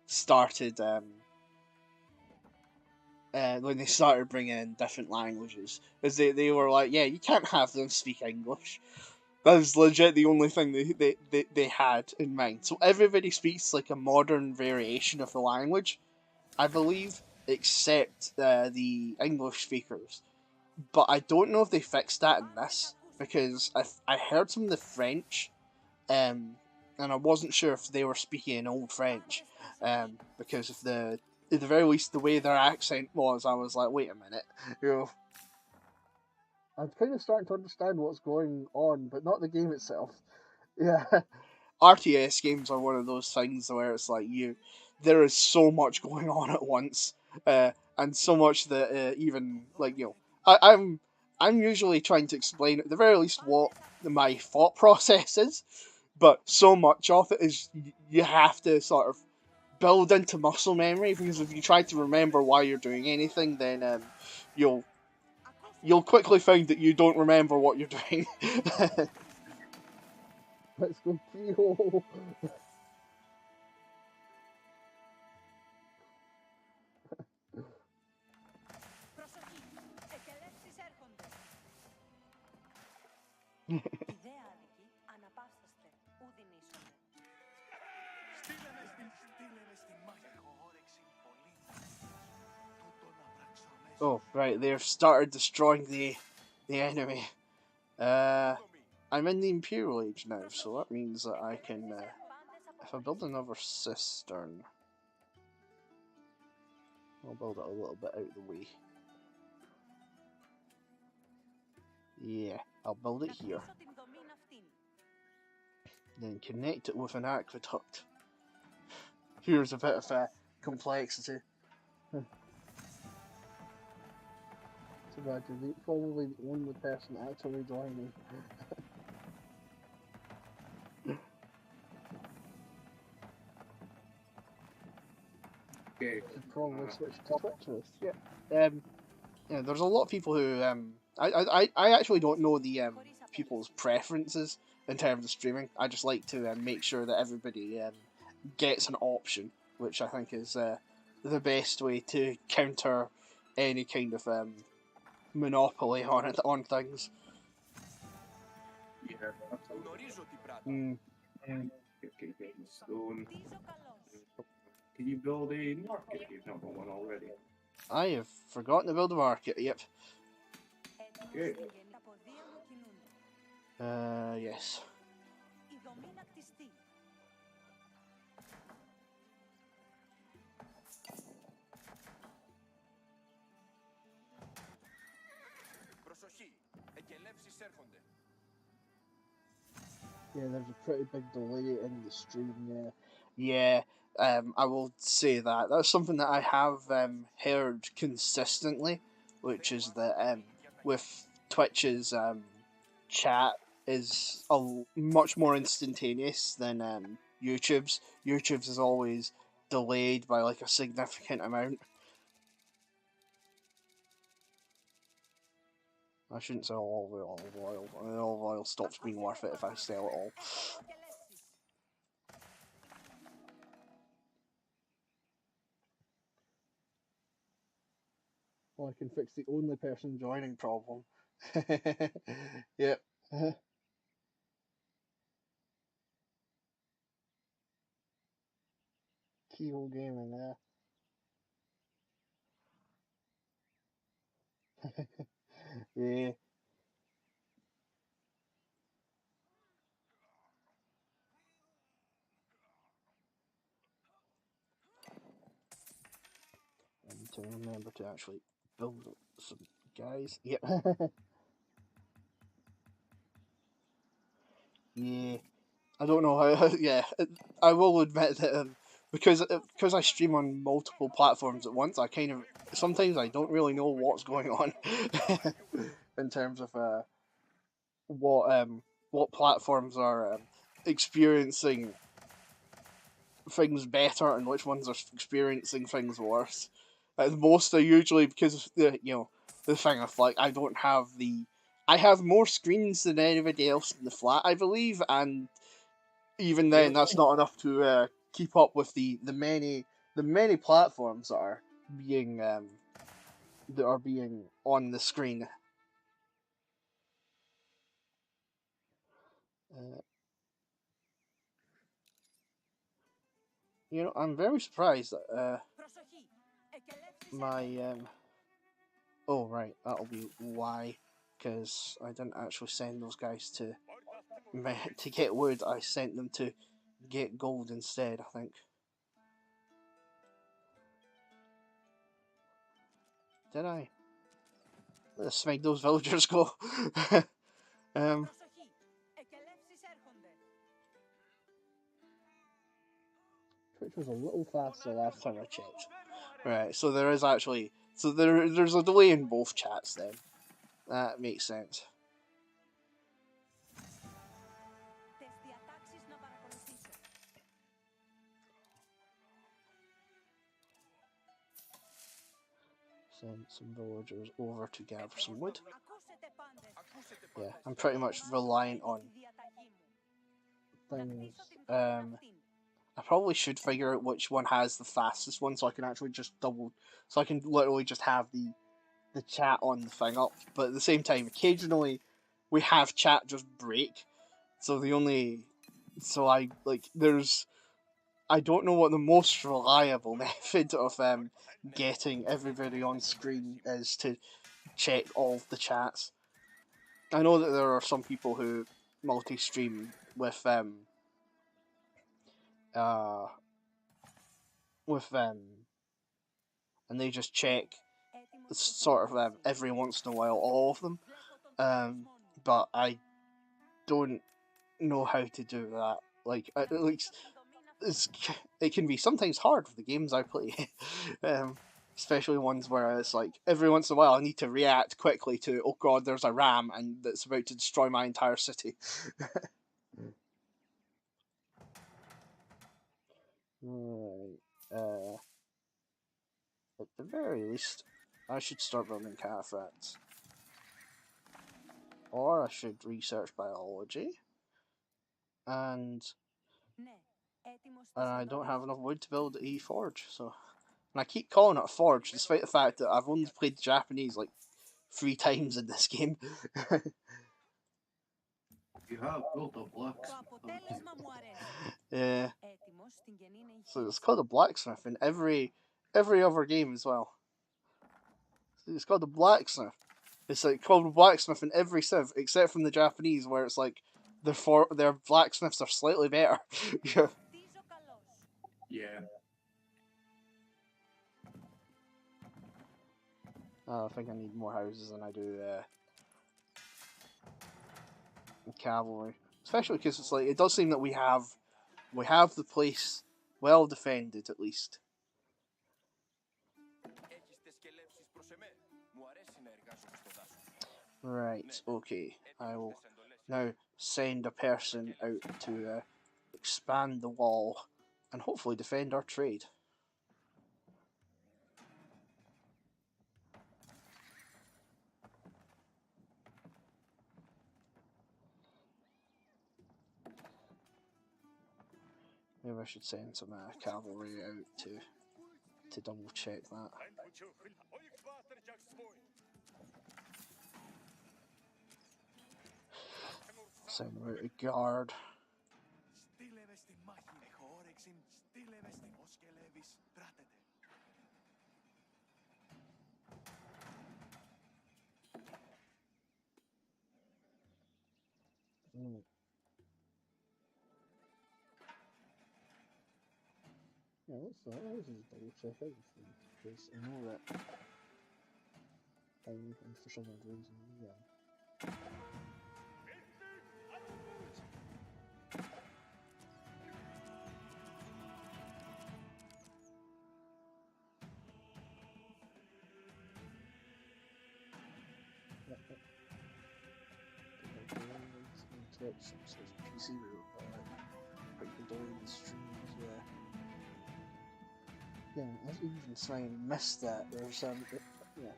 started when they started bringing in different languages, is they were like, yeah, you can't have them speak English. That was legit the only thing they had in mind. So everybody speaks like a modern variation of the language, I believe, except the English speakers. But I don't know if they fixed that in this, because I heard some of the French, and I wasn't sure if they were speaking in Old French, because of at the very least, the way their accent was, I was like, wait a minute, you know. I'm kind of starting to understand what's going on, but not the game itself. Yeah. RTS games are one of those things where it's like there is so much going on at once, and so much that even like I'm usually trying to explain at the very least what my thought process is, but so much of it is you have to sort of build into muscle memory, because if you try to remember why you're doing anything, then you'll quickly find that you don't remember what you're doing. Let's go Keyhole. Oh, right, they've started destroying the enemy. I'm in the Imperial Age now, so that means that I can, if I build another cistern, I'll build it a little bit out of the way. Yeah, I'll build it here. Then connect it with an aqueduct. Here's a bit of complexity. So imagine the probably the only person actually joining. Okay. Should probably switch to Twitch with. Yeah. Yeah, there's a lot of people who I actually don't know the people's preferences in terms of streaming. I just like to make sure that everybody gets an option, which I think is the best way to counter any kind of monopoly on things. Yeah, absolutely. Γνωρίζω τι πράτα. Okay, getting stone. Χτίζω καλώς. Can you build a market if you've not got one already? I have forgotten to build a market. Yep. Έτοιμος στην γενή. Τα ποδία μου κινούνται. Yes. Η δομή να κτιστεί. Προσοχή. Εκελεύσεις έρχονται. Yeah, there's a pretty big delay in the stream. Yeah. Yeah, I will say that. That's something that I have heard consistently, which is that with Twitch's chat is much more instantaneous than YouTube's. YouTube's is always delayed by like a significant amount. I shouldn't sell all the olive oil. The olive oil stops being worth it if I sell it all. Εκελεύσεις. Well, I can fix the only person Joining problem. Yep. Keyhole Gaming. Yeah. Yeah. I need to remember to actually build some guys. Yep. Yeah. I don't know how. Yeah, I will admit that because I stream on multiple platforms at once, I kind of sometimes I don't really know what's going on in terms of what platforms are experiencing things better and which ones are experiencing things worse. Most are usually because of the thing of like I have more screens than anybody else in the flat, I believe, and even then that's not enough to keep up with the many platforms that are being on the screen. I'm very surprised that Προσοχή. Εκελεύσεις my έρχονται. oh right, that'll be why, because I didn't actually send those guys to get wood. I sent them to get gold instead, I think. Did I? Let's make those villagers go. Προσοχή. Εκελεύσεις έρχονται. Twitch was a little faster last time I checked. Right, so there is actually there's a delay in both chats then. That makes sense. Τες διατάξεις να παρακολουθήσω. Send some villagers over to gather some wood. Ακούσετε πάντες. Ακούσετε Yeah, πάντες. I'm pretty much reliant on. Τη διαταγή μου. Να Things. κτίσω την δομή αυτήν. I probably should figure out which one has the fastest one, so I can actually just so I can literally just have the chat on the thing up. But at the same time, occasionally we have chat just break. So I don't know what the most reliable method of getting everybody on screen is to check all the chats. I know that there are some people who multi-stream with and they just check sort of every once in a while all of them. But I don't know how to do that. Like at least it can be sometimes hard with the games I play, especially ones where it's like every once in a while I need to react quickly to, oh god, there's a ram and that's about to destroy my entire city. Right. At the very least, I should start building cataphracts. Or I should research biology. And Ναι, έτοιμος I στις don't have εντολές enough wood to build a forge, so. And I keep calling it a forge, despite the fact that I've only played Japanese like 3 times in this game. You have built a Το blacksmith. αποτέλεσμα μου αρέσει. Yeah. Έτοιμος στην γεννή So it's εγχείρηση. called a blacksmith in every other game as well. It's called a blacksmith. It's like called a blacksmith in every civ, except from the Japanese, where it's like their blacksmiths are slightly better. Yeah. Χτίζω καλώς. Yeah. I think I need more houses than I do cavalry, especially because it's like it does seem that we have the place well defended at least. Έχεις τε σκελέψεις προς εμέ. Μου αρέσει να εργάζομαι στο δάσος. Right, okay. I will now send a person out to expand the wall and hopefully defend our trade. Maybe I should send some cavalry out to double check that. Send them out a guard. Στείλε με στη μάχη. Έχω όρεξη. Στείλε με στη μοσκελεύεις. Τράτετε. Yeah, let's just double check everything because I know that and for some odd reason, yeah. Twitch, so it's PC route, people doing the streams, yeah. Yeah, as you even say, missed that. There's yeah.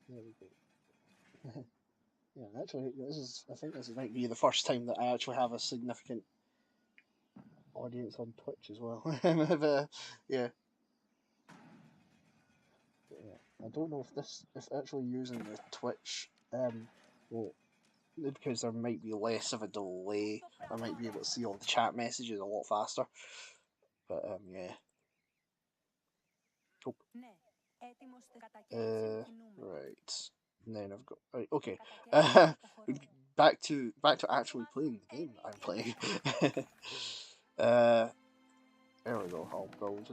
There we go. Yeah, actually, I think this might be the first time that I actually have a significant audience on Twitch as well. But, yeah. But, yeah. I don't know if actually using the Twitch, well, because there might be less of a delay, I might be able to see all the chat messages a lot faster. But, yeah. Oh. Ναι, έτοιμος στις κατακαίρεις κινούμενο. Right. And then I've got okay. Back to actually playing the game that I'm playing. There we go. I'll build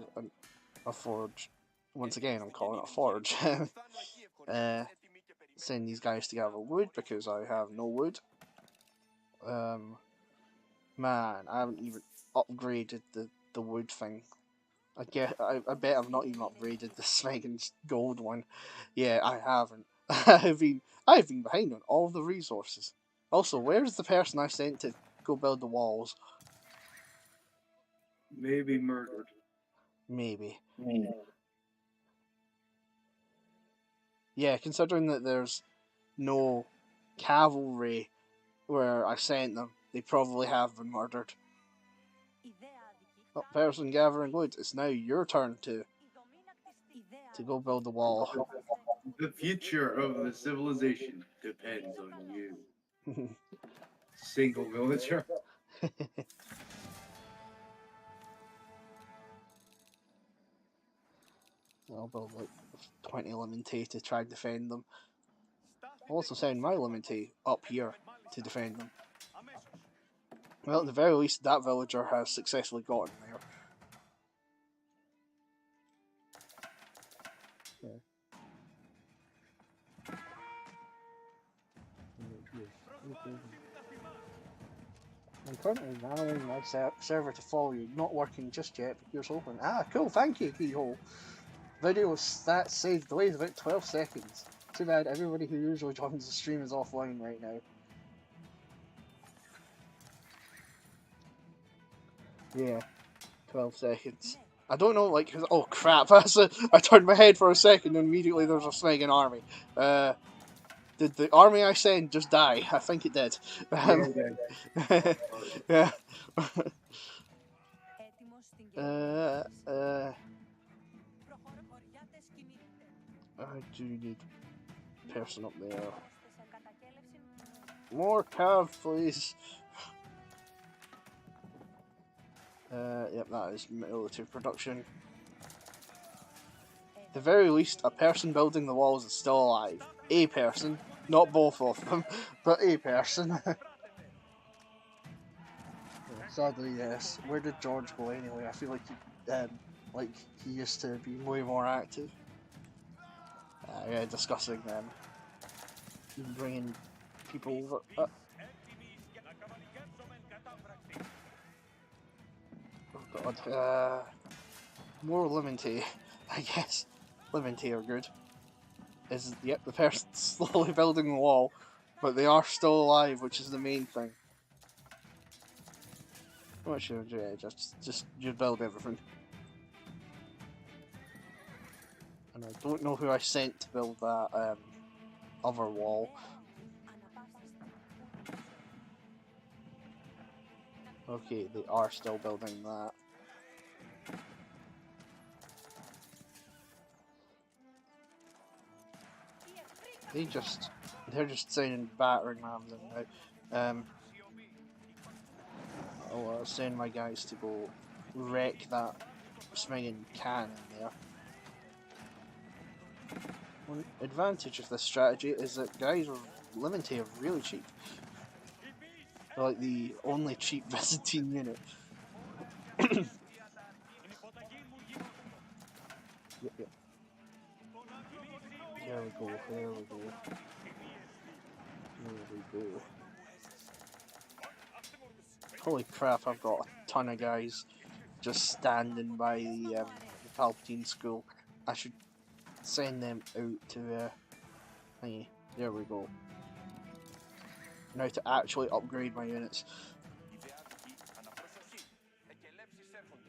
a forge. Once again, I'm calling it a forge. Send these guys to gather wood because I have no wood. Man, I haven't even upgraded the wood thing. I bet I've not even upgraded the Smeagol's gold one. Yeah, I haven't. I've been behind on all the resources. Also, where's the person I sent to go build the walls? Maybe murdered. Maybe. Yeah, considering that there's no cavalry where I sent them, they probably have been murdered. Oh, person gathering wood, it's now your turn to go build the wall. The future of the civilization depends on you. Single villager. I'll build like 20 Limite to try and defend them. I'll also send my Limite up here to defend them. Well, at the very least, that villager has successfully gotten there. I'm currently allowing my server to follow you. Not working just yet, but here's hoping. Ah, cool, thank you, Keyhole. Video stats saved delays about 12 seconds. Too bad everybody who usually joins the stream is offline right now. Yeah, 12 seconds. I don't know, like, oh crap, I turned my head for a second and immediately there's a snagging army. Did the army I sent just die? I think it did. Yeah. Έτοιμος στην καινούργια I do need a person up there. Είμαστε σε κατακέλευση. More cav, please. Yep, that is military production. At the very least, a person building the walls is still alive. A person, not both of them, but a person. Sadly, yes. Where did George go anyway? I feel like he used to be way more active. Yeah, discussing bringing people over. Oh god. More Limity, I guess. Limity are good. Yep, the person's slowly building the wall, but they are still alive, which is the main thing. What should you do? Just build everything. And I don't know who I sent to build that other wall. Okay, they are still building that. They're just sending battering rams in now. I'll send my guys to go wreck that swinging cannon there. One advantage of this strategy is that guys with Limity are really cheap. They're like the only cheap Byzantine unit. Yep. There we go. Holy crap, I've got a ton of guys just standing by the Palpatine school. I should send them out to thingy. There we go. Now to actually upgrade my units.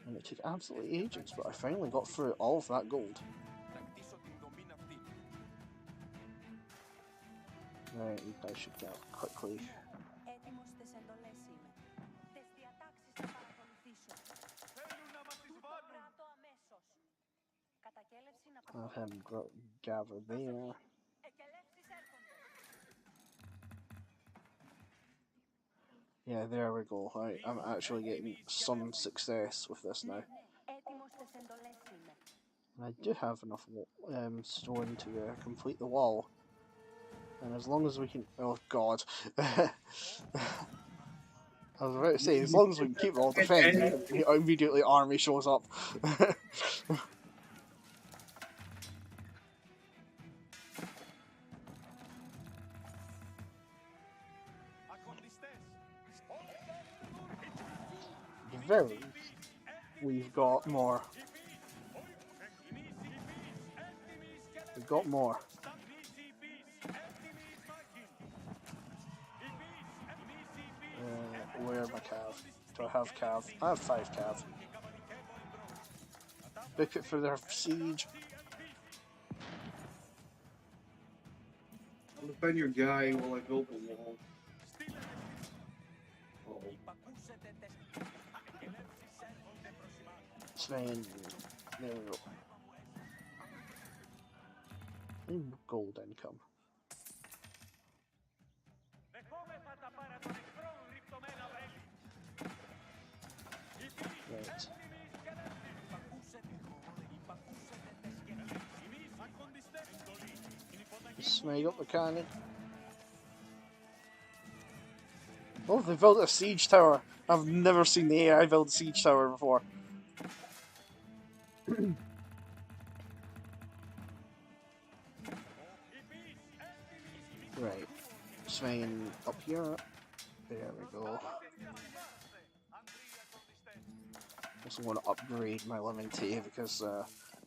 And it took absolutely ages, but I finally got through all of that gold. Right, you guys should get up quickly. Έτοιμος στις εντολές είμαι. Τις διατάξεις θα παρακολουθήσω. Τούτο πράττω αμέσως. Κατακέλευση να I'll have him gather there. Εκελεύσεις έρχονται. Yeah, there we go. Right, I'm actually getting some success with this now. Έτοιμος στις εντολές είμαι. And I do have enough stone to complete the wall. And as long as we can... Oh god. I was about to say, as long as we can keep the wall defended, immediately army shows up. Very least, we've got more. We've got more. Where are my cav? Do I have cav? I have 5 cav. Book it for their siege. I'll defend your guy while I build the wall. Sven, there we go. Gold income. Right. Snag up the cannon. Oh, they built a siege tower. I've never seen the AI build a siege tower before. Right. swinging up here. There we go. Also want to upgrade my lemon tea because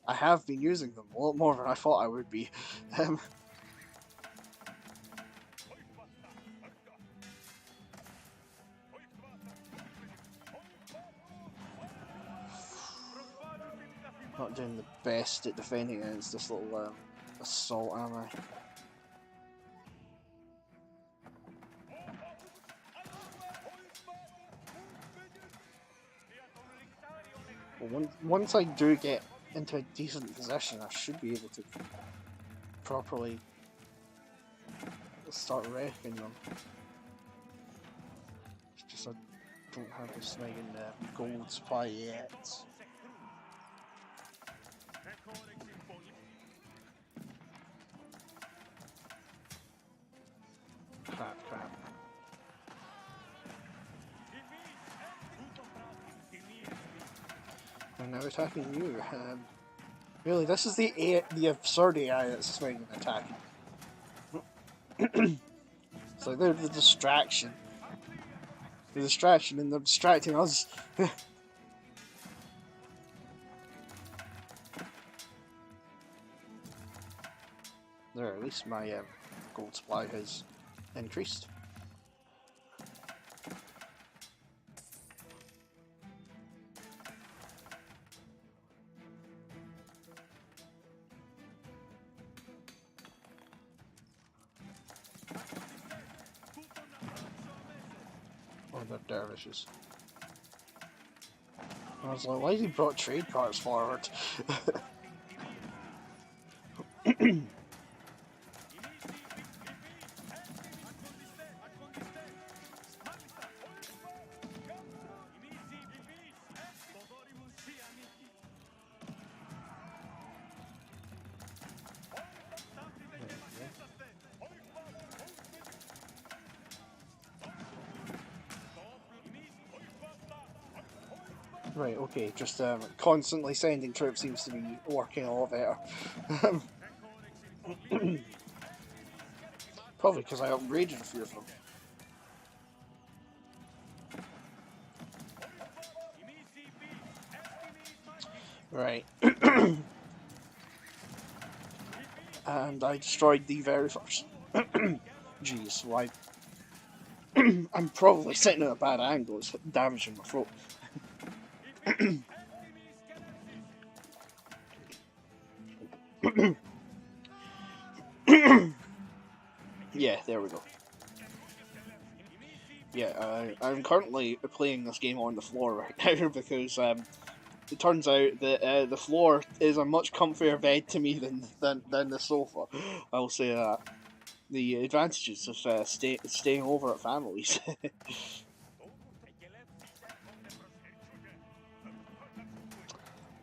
I have been using them a lot more than I thought I would be. Not doing the best at defending against this little assault, am I? Well, once I do get into a decent position, I should be able to properly start wrecking them. It's just I don't have this friggin' gold supply yet. Crap. I'm now attacking you. Really, this is the absurd AI that's swinging and attacking. So they're the distraction. The distraction, and they're distracting us. There, at least my gold supply has increased. Oh, they're dervishes. I was like, why has he brought trade cards forward? Right, okay, just constantly sending troops seems to be working a lot better. Probably because I upgraded a few of them. Right. And I destroyed the very first. Jeez, why? I'm probably sitting at a bad angle, it's damaging my throat. Yeah, there we go. Yeah, I'm currently playing this game on the floor right now because it turns out that the floor is a much comfier bed to me than the sofa. I will say that. The advantages of staying over at families.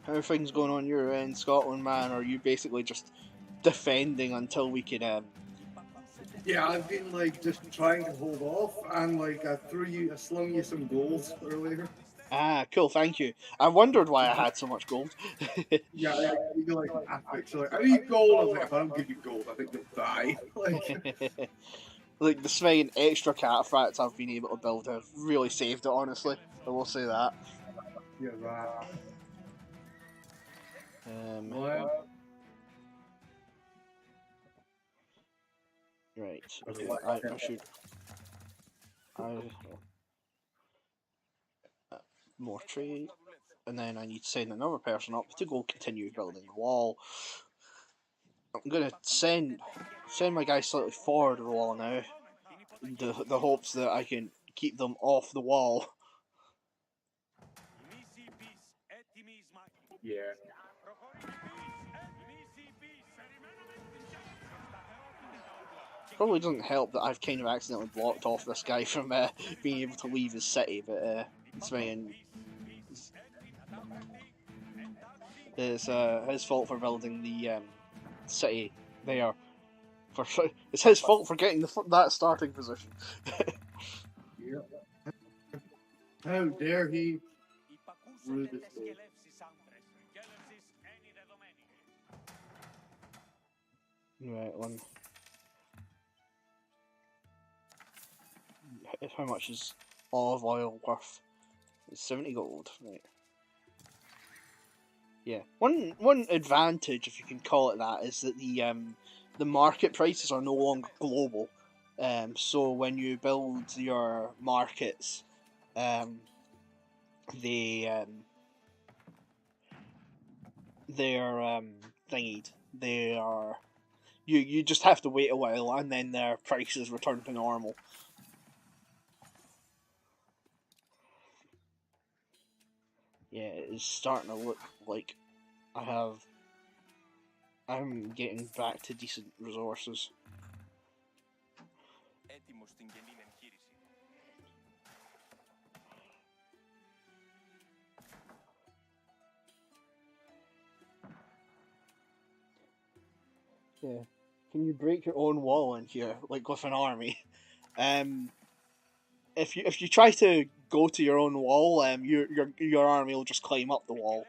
How are things going on your end, Scotland, man? Or are you basically just defending until we can Yeah, I've been like just trying to hold off, and like I slung you some goals earlier. Ah, cool, thank you. I wondered why I had so much gold. Yeah, you're like epic. So like, I need gold. I was like, if I don't give you gold, I think you'll die. Like, Like, the Svein extra cataphracts I've been able to build have really saved it, honestly. I will say that. yeah, that. Well, Right, okay, I should... more trade, and then I need to send another person up to go continue building the wall. I'm gonna send my guy slightly forward of the wall now, the hopes that I can keep them off the wall. yeah. Probably doesn't help that I've kind of accidentally blocked off this guy from being able to leave his city, but it's fine. It's his fault for building the city there. It's his fault for getting that starting position. Yeah. How dare he rule this day? Right, one. How much is olive oil worth? It's 70 gold, right? Yeah. One advantage, if you can call it that, is that the market prices are no longer global. So when you build your markets, they they're thingied. They are you just have to wait a while and then their prices return to normal. Yeah, it is starting to look like I'm getting back to decent resources. Έτοιμος στην καινή εγχείρηση. Yeah. Can you break your own wall in here, like with an army? If you try to go to your own wall, your army will just climb up the wall.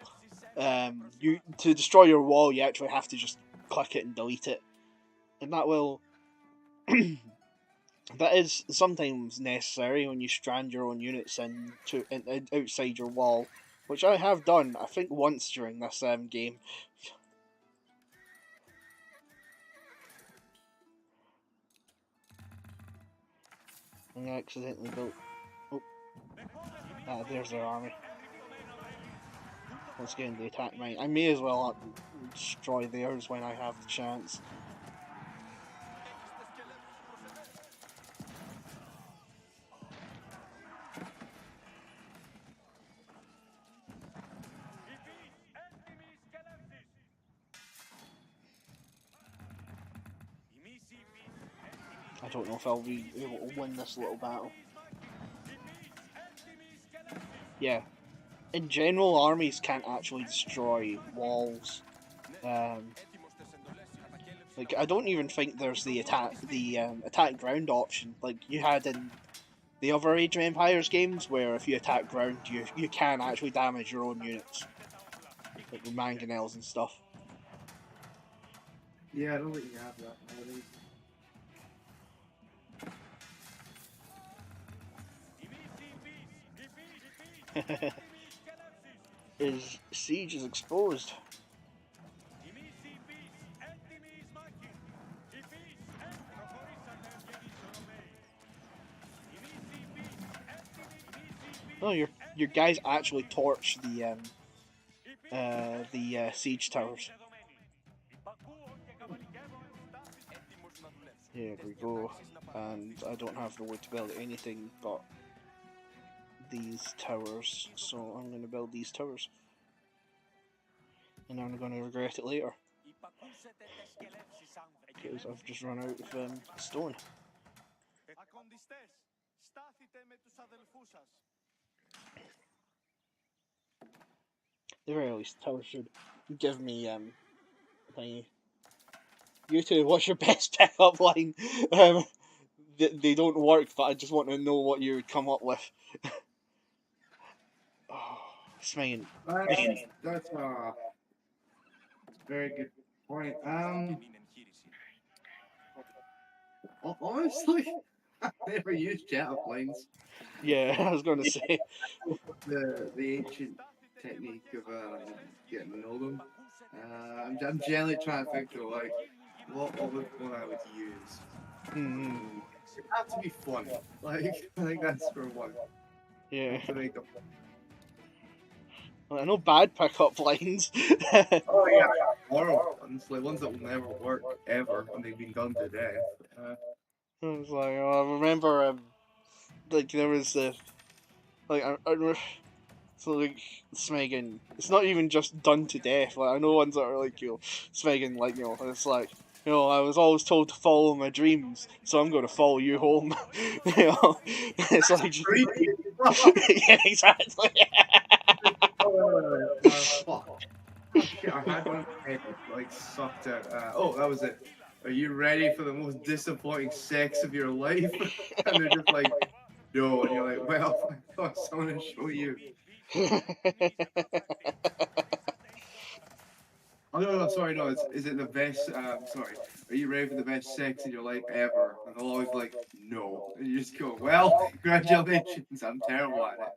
You to destroy your wall, you actually have to just click it and delete it, and that will that is sometimes necessary when you strand your own units outside your wall, which I have done. I think once during this game. I accidentally built. Oh, there's their army. Let's get in the attack mine. I may as well destroy theirs when I have the chance. I don't know if I'll be able to win this little battle. Yeah. In general, armies can't actually destroy walls. Like I don't even think there's the attack ground option like you had in the other Age of Empires games, where if you attack ground, you can actually damage your own units, like with mangonels and stuff. Yeah, I don't think you have that nowadays. His siege is exposed. Oh, your guys actually torch the siege towers. Here we go, and I don't have the wood to build anything but these towers, so I'm going to build these towers, and I'm going to regret it later because I've just run out of stone. The very least, towers should give me thingy. You two, what's your best pickup line? They don't work, but I just want to know what you would come up with. Oh, Smine. That's a very good point. Honestly, I've never used jet planes. Yeah, I was going to say. The ancient technique of getting to know them. I'm generally trying to think of like what other one I would use. It have to be fun. Like I think that's for one. Yeah. To make them. Well, I know bad pickup lines. Oh yeah, horrible ones, like ones that will never work ever, and they've been done to death. I was like, oh, I remember, like there was like so like Smeagol, it's not even just done to death. Like I know ones that are like Smeagol, like it's like I was always told to follow my dreams, so I'm going to follow you home. It's like yeah, exactly. Fuck. Shit, I had one head like sucked out. Oh, that was it. Are you ready for the most disappointing sex of your life? And they're just like, no, and you're like, well, I thought someone would show you. Oh no, no, sorry, no. Is it the best? Sorry. Are you ready for the best sex in your life ever? And they'll always be like, no. And you just go, well, congratulations. I'm terrible at it.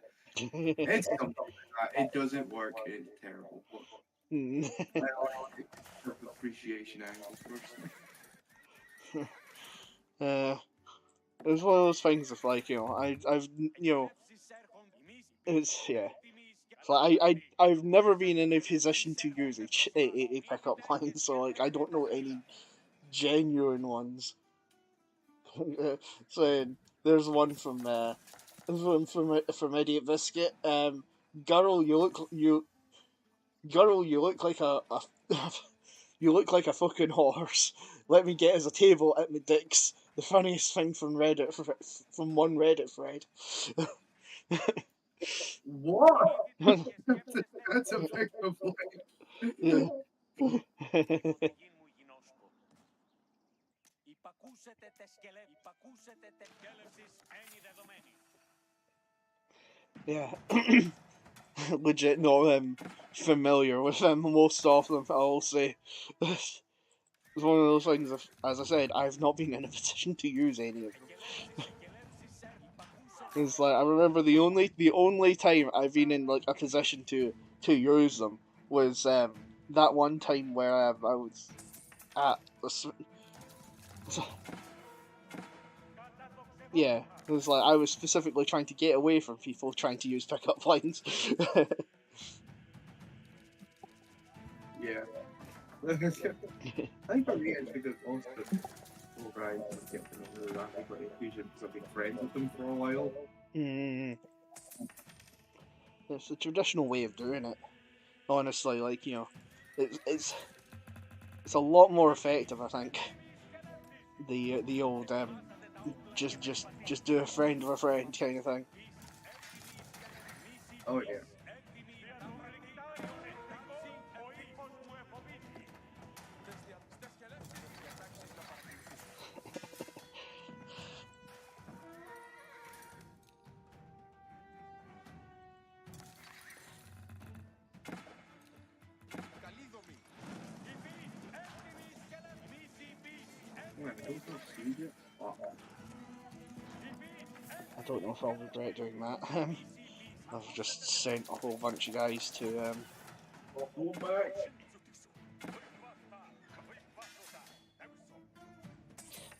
It's something like that. It doesn't work. It's terrible. But Hmm. I like the appreciation angle personally. uh, it's one of those things of like, I've it's yeah. So I've never been in a position to use a pickup line, so like I don't know any genuine ones. So there's one from Idiot Biscuit. Girl, you look like a you look like a fucking horse. Let me get as a table at my dicks. The funniest thing from Reddit from one Reddit thread. What? That's a pickup line. Yeah. Yeah. Legit not familiar with them most of them, I will say. It's one of those things, as I said, I've not been in a position to use any of them. It's like, I remember the only time I've been in like a position to use them was that one time where I was at yeah, it was like I was specifically trying to get away from people trying to use pickup lines. Yeah. I think for me, it's because most of the old guys don't get to know really that anybody. Usually because I've been friends with them for a while. Mm, it's a traditional way of doing it. Honestly, like it's it's a lot more effective, I think. The old just do a friend of a friend kind of thing. Oh yeah. Wait, I don't see it. Oh, I don't know if I'll regret doing that. I've just sent a whole bunch of guys to pull back.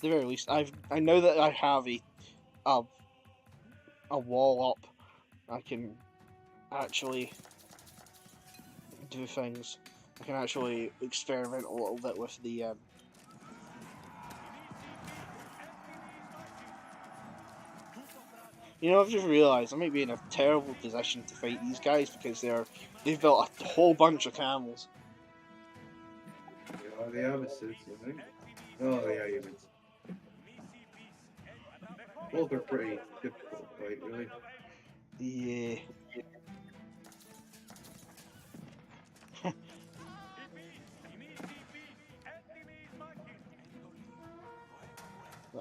the very least. I know that I have a a wall up. I can actually do things. I can actually experiment a little bit with the I've just realised I might be in a terrible position to fight these guys because they've built a whole bunch of camels. Yeah, they have assists, I think. Oh yeah, humans. Well, they're pretty difficult to fight, really. Yeah.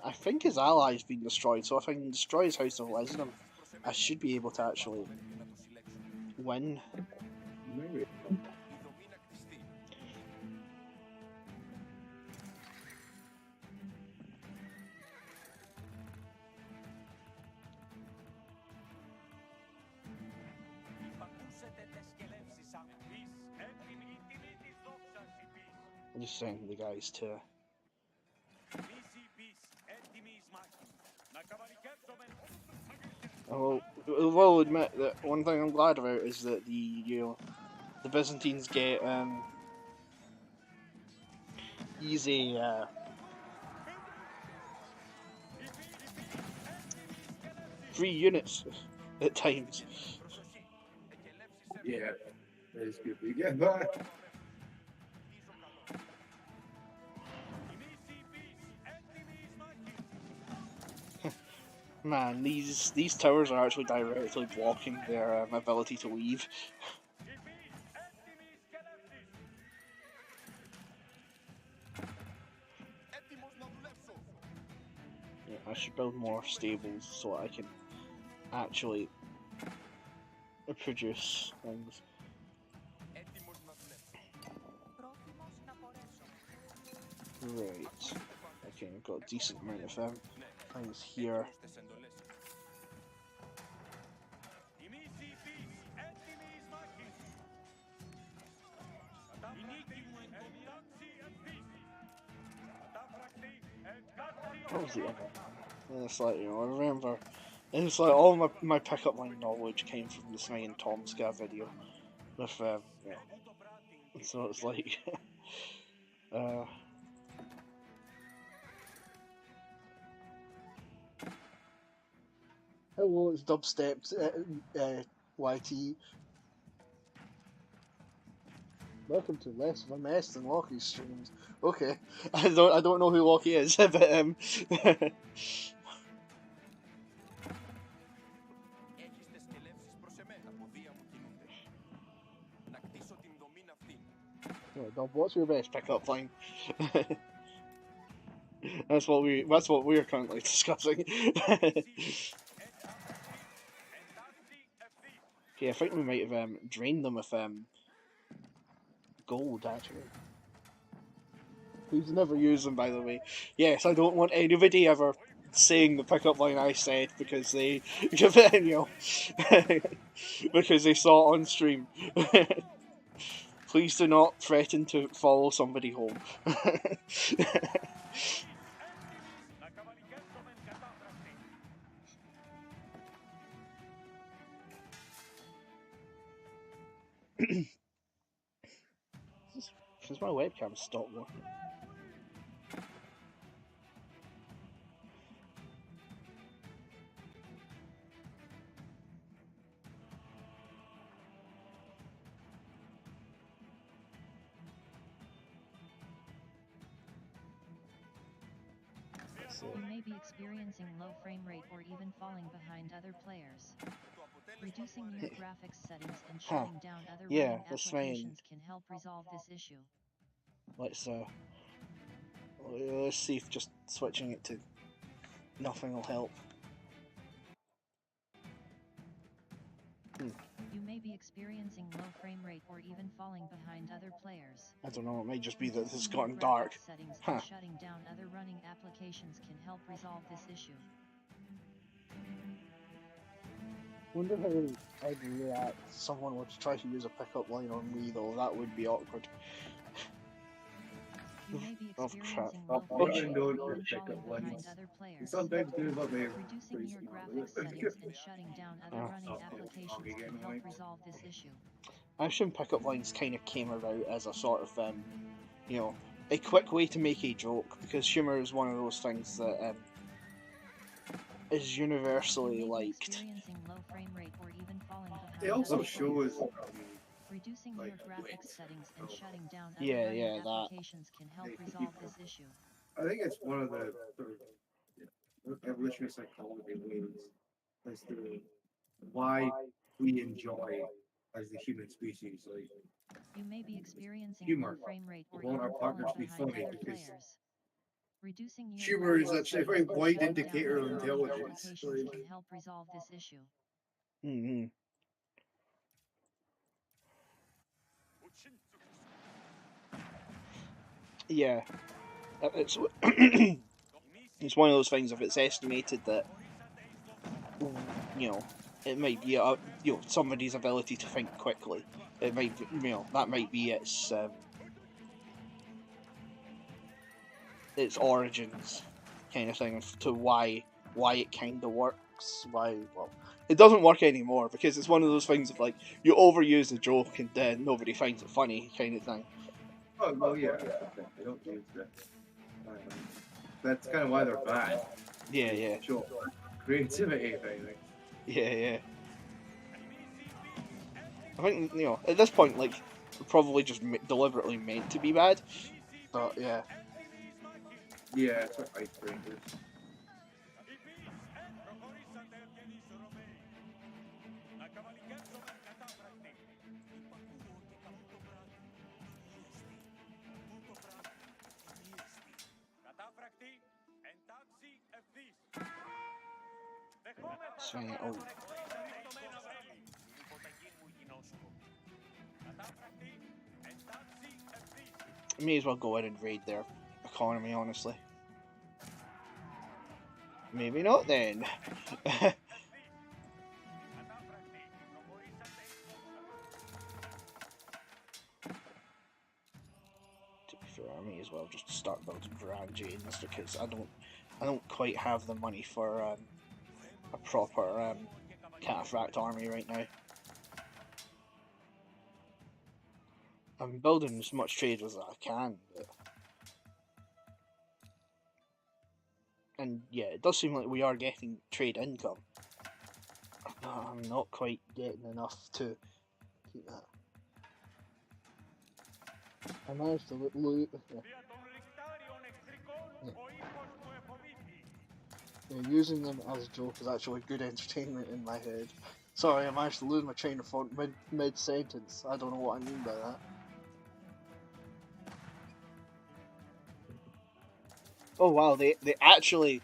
I think his ally's been destroyed, so if I can destroy his House of Wisdom, I should be able to actually win. Maybe. I'm just sending the guys to. I will admit that one thing I'm glad about is that the Byzantines get easy 3 units at times. Yeah, that is good. We get that. Man, these towers are actually directly blocking their ability to leave. Yeah, I should build more stables so I can actually produce things. Right. Okay, I've got a decent amount of things here. Έτοιμος τις εντολές σας. Εμείς οι φύς, έτοιμοι εις μάχης. Η νίκη μου εντάξει ευθύς. Κατάφρακτη, εντάξει What was the other one? And it's like, you know, I remember, it's like all my pickup line knowledge came from the Snake and Tomska video with, yeah. So it's like, hello, it's Dubstep YT. Welcome to less of a mess than Lockie's streams. Okay, I don't know who Lockie is, but Έχεις τις σκελεύσεις προς εμένα, ποδία μου κινούνται. Να κτίσω την δομή αυτήν. Dub, what's your best pickup line? That's what we're currently discussing. Okay, I think we might have drained them with gold actually. Please never use them, by the way. Yes, I don't want anybody ever saying the pickup line I said because they, you know, because they saw it on stream. Please do not threaten to follow somebody home. Να καβαλικεύσομεν κατάφρακτη. Since my webcam stopped working. You may be experiencing low frame rate or even falling behind other players. Reducing your graphics settings and shutting down other Yeah, running that's fine. applications can help resolve this issue. Let's see if just switching it to nothing will help. You may be experiencing low frame rate or even falling behind other players. I don't know, it might just be that it's Reducing gotten your dark. graphics settings Huh. and shutting down other running applications can help resolve this issue. Wonder how I'd react if someone were to try to use a pickup line on me though, that would be awkward. You may be Oh, crap. experiencing low I'll frame even rate do or it for even pickup falling behind lines. other You players. sometimes do, but they're Reducing pretty your small. graphics settings and shutting down other Oh. running Oh, applications okay, can anyway. help resolve this issue. I assume pickup lines kind of came about as a sort of, you know, a quick way to make a joke, because humour is one of those things that is universally You may be liked. experiencing low frame rate or even falling behind It also other shows players. Reducing like, your graphics weight. settings and Oh. shutting down other Yeah, running yeah, that. applications can help They- resolve this issue. I think it's one of the sort of evolutionary psychology ways as to why we enjoy as the human species, like You may be experiencing humor. low frame rate or We want even our falling partners to be behind funny other because players. Reducing your humor is graphics actually a settings very and wide shutting down indicator other of running intelligence. applications Like, can help resolve this issue. Mm-hmm. Yeah, it's it's one of those things. If it's estimated that, you know, it might be you know, somebody's ability to think quickly, it might be, you know, that might be its origins kind of thing to why it kind of works. Why, well, it doesn't work anymore because it's one of those things of like you overuse a joke and then nobody finds it funny kind of thing. oh well, yeah, they don't use that. That's kind of why they're bad. Yeah, yeah, Sure, creativity, if anything. yeah, yeah. I think, you know, at this point, like, they're probably just deliberately meant to be bad. But yeah. Yeah, it's like icebreakers. Swing it. Oh, I may as well go in and raid their economy, honestly. Maybe not then. To be fair, I may as well just start building Grand Janes because I don't quite have the money for a proper Cataphract army right now. I'm building as much trade as I can, but... and yeah, it does seem like we are getting trade income. But I'm not quite getting enough to keep that. I managed to loot. Yeah, using them as a joke is actually good entertainment in my head. Sorry, I managed to lose my train of thought mid sentence. I don't know what I mean by that. Oh wow, they actually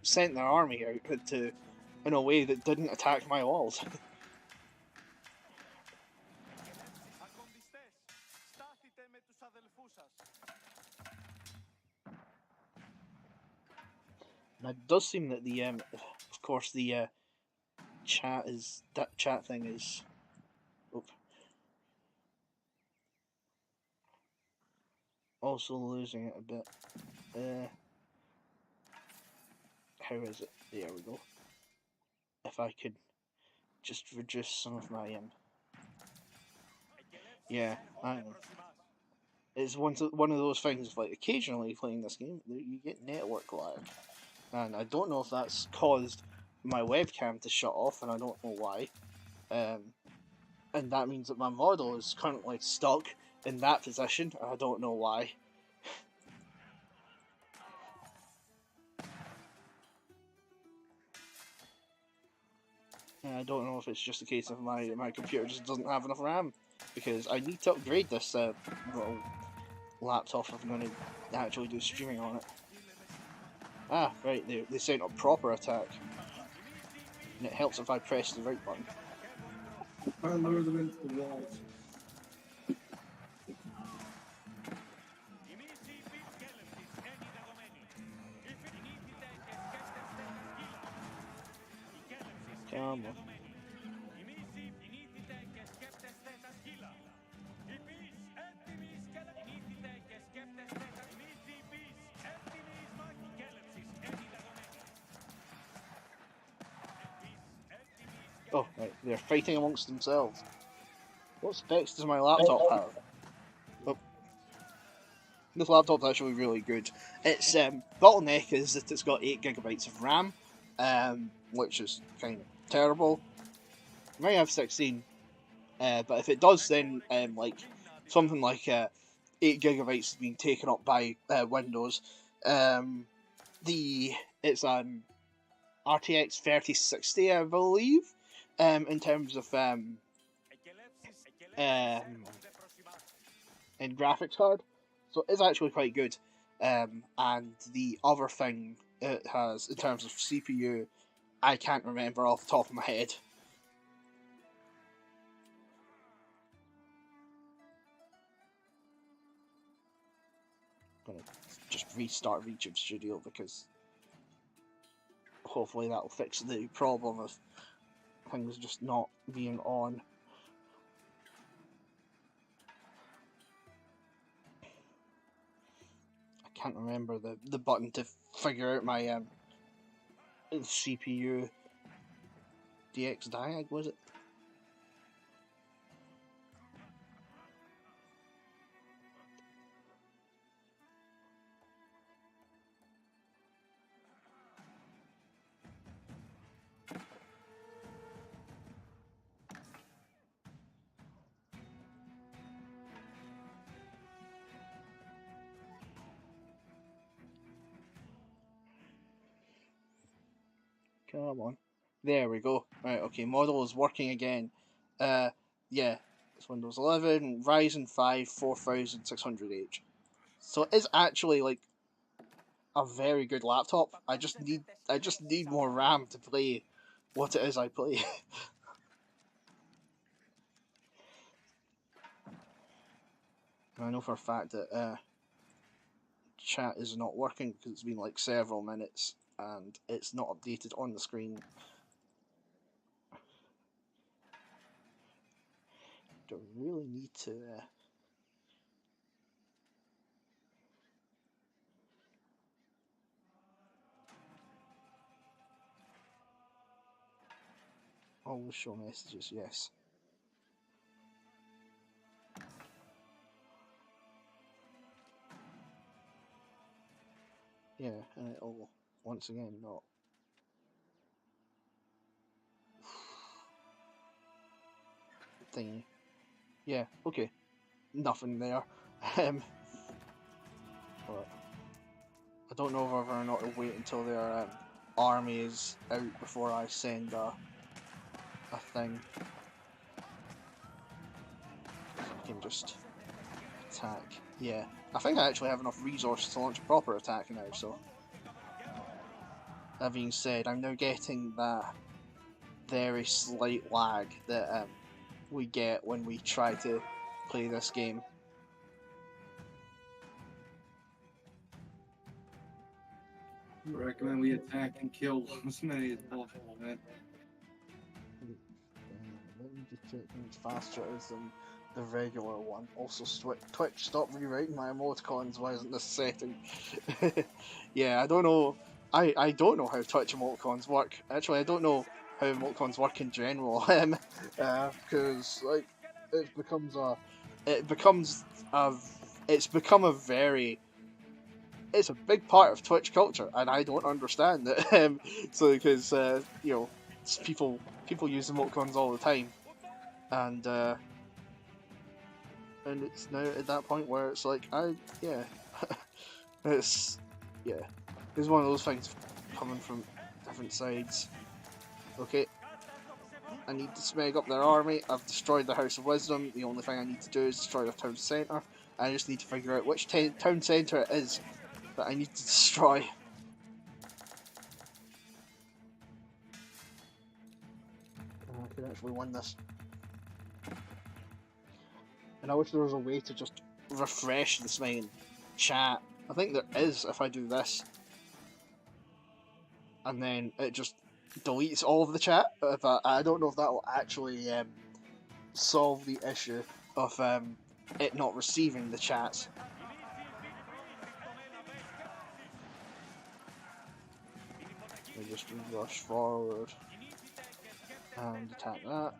sent their army out to in a way that didn't attack my walls. Now, it does seem that the of course the chat thing is. Oop. Also losing it a bit. How is it? There we go. If I could just reduce some of my yeah, I know. It's one of those things. Like occasionally playing this game, you get network lag, and I don't know if that's caused my webcam to shut off, and I don't know why. And that means that my model is currently stuck in that position. I don't know why. And I don't know if it's just a case of my computer just doesn't have enough RAM, because I need to upgrade this little laptop if I'm going to actually do streaming on it. Ah, right, they sent a proper attack. And it helps if I press the right button. I lure them into the walls. Come on. Oh, right, they're fighting amongst themselves. What specs does my laptop have? Oh. This laptop's actually really good. Its bottleneck is that it's got 8 GB of RAM, which is kind of terrible. It might have 16, but if it does, then like something like 8 GB is being taken up by Windows. It's RTX 3060, I believe, in terms of in graphics card, so it's actually quite good. And the other thing it has in terms of CPU, I can't remember off the top of my head. I'm gonna just restart YouTube Studio because hopefully that'll fix the problem of things just not being on. I can't remember the button to figure out my CPU DX diag, was it? Come on. There we go. Right, okay, model is working again. Yeah, it's Windows 11, Ryzen 5 4600H. So it is actually like a very good laptop. I just need more RAM to play what it is I play. I know for a fact that chat is not working because it's been like several minutes and it's not updated on the screen. Do I really need to... Always show messages, yes. Yeah, and it'll once again not. Thing. Yeah, okay. Nothing there. But I don't know whether or not to wait until their army is out before I send a thing. I can just attack. Yeah, I think I actually have enough resources to launch a proper attack now, so. That being said, I'm now getting that very slight lag that we get when we try to play this game. I recommend we attack and kill as many as possible, man. Let me just check how much faster it is than the regular one. Also, Twitch, stop rewriting my emoticons. Why isn't this setting? Yeah, I don't know. I don't know how Twitch emoticons work. Actually, I don't know how emoticons work in general. Because like it's become a very. It's a big part of Twitch culture, and I don't understand it. So because you know, people use emoticons all the time, and it's now at that point where it's like it's one of those things coming from different sides. Okay, I need to smeg up their army. I've destroyed the House of Wisdom. The only thing I need to do is destroy the town centre. I just need to figure out which town centre it is that I need to destroy. I can actually win this. And I wish there was a way to just refresh this main chat. I think there is if I do this. And then it just deletes all of the chat. But I don't know if that will actually solve the issue of it not receiving the chats. We just rush forward and attack that.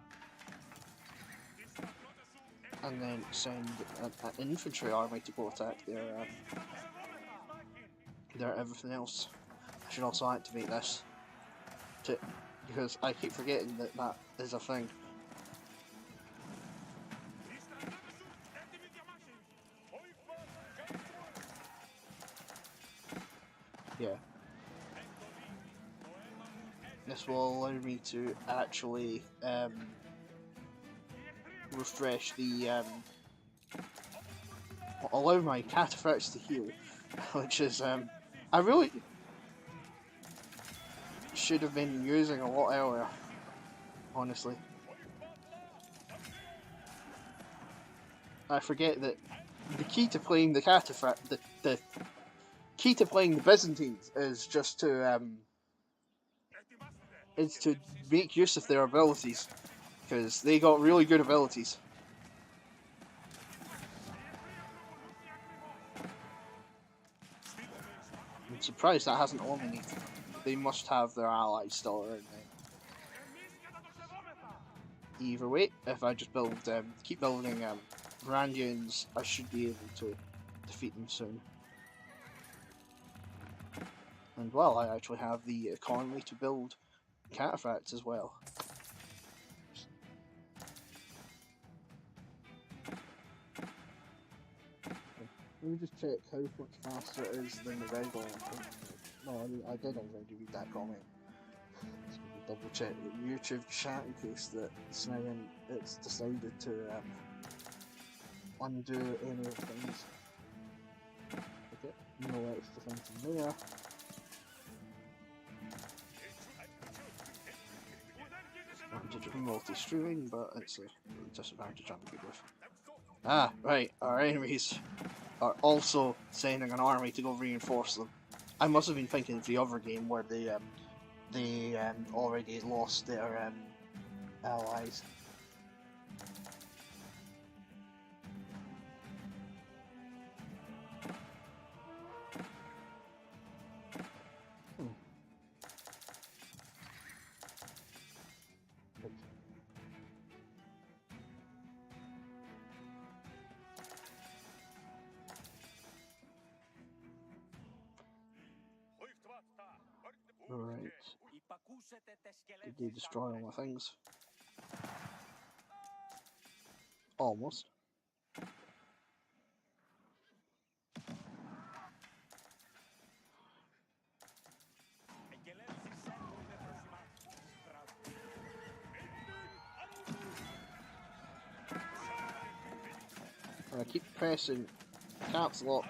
And then send an infantry army to go attack their everything else. I should also activate this because I keep forgetting that is a thing. Yeah. This will allow me to actually refresh the allow my cataphracts to heal, which is I really should have been using a lot earlier, honestly. I forget that the key to playing the cataphract, the key to playing the Byzantines is just to make use of their abilities, because they got really good abilities. I'm surprised that hasn't eliminated them. They must have their allies still around there. Either way, if I just keep building Varangians, I should be able to defeat them soon. And well, I actually have the economy to build cataphracts as well. Let me just check how much faster it is than the regular one. No, I did already read that comment. Just gonna double check the YouTube chat in case that it's decided to undo any of the things. Okay, no extra things in there. Advantage of multi-streaming, but it's a disadvantage I'm good with. Ah, right, our enemies are also sending an army to go reinforce them. I must have been thinking of the other game where they already lost their allies. Right. Did they destroy all my things? Almost. I keep pressing caps lock.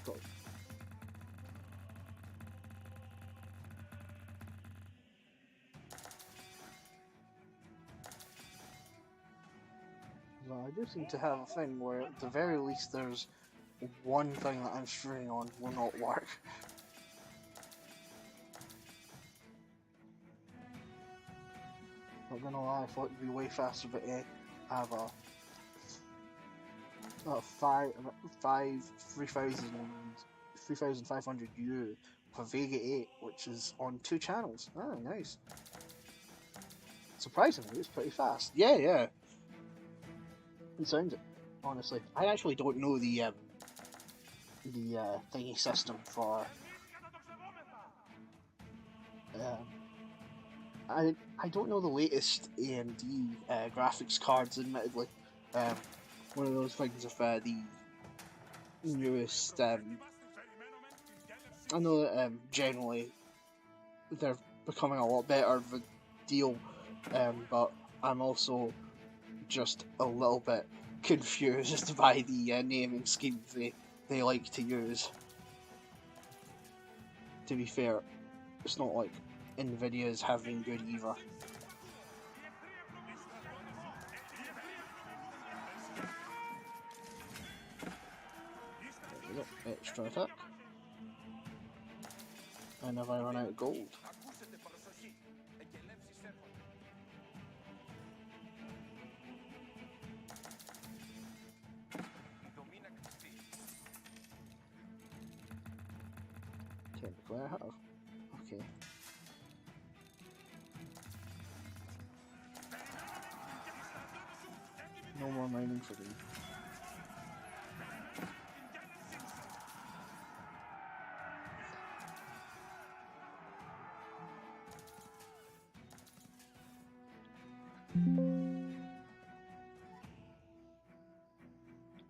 Go. Well, I do seem to have a thing where at the very least there's one thing that I'm shooting on will not work. Not gonna lie, I thought it'd be way faster, but I have a 3,500 U for Vega 8, which is on 2 channels. Oh, nice. Surprisingly, it's pretty fast. Yeah. It sounds it, honestly. I actually don't know the thingy system for. I don't know the latest AMD graphics cards, admittedly. One of those things of the newest. I know that generally they're becoming a lot better of a deal, but I'm also just a little bit confused by the naming schemes they like to use. To be fair, it's not like Nvidia's have been good either. There we go, extra attack. And have I run out of gold? Technically I have. Okay. No more mining for me.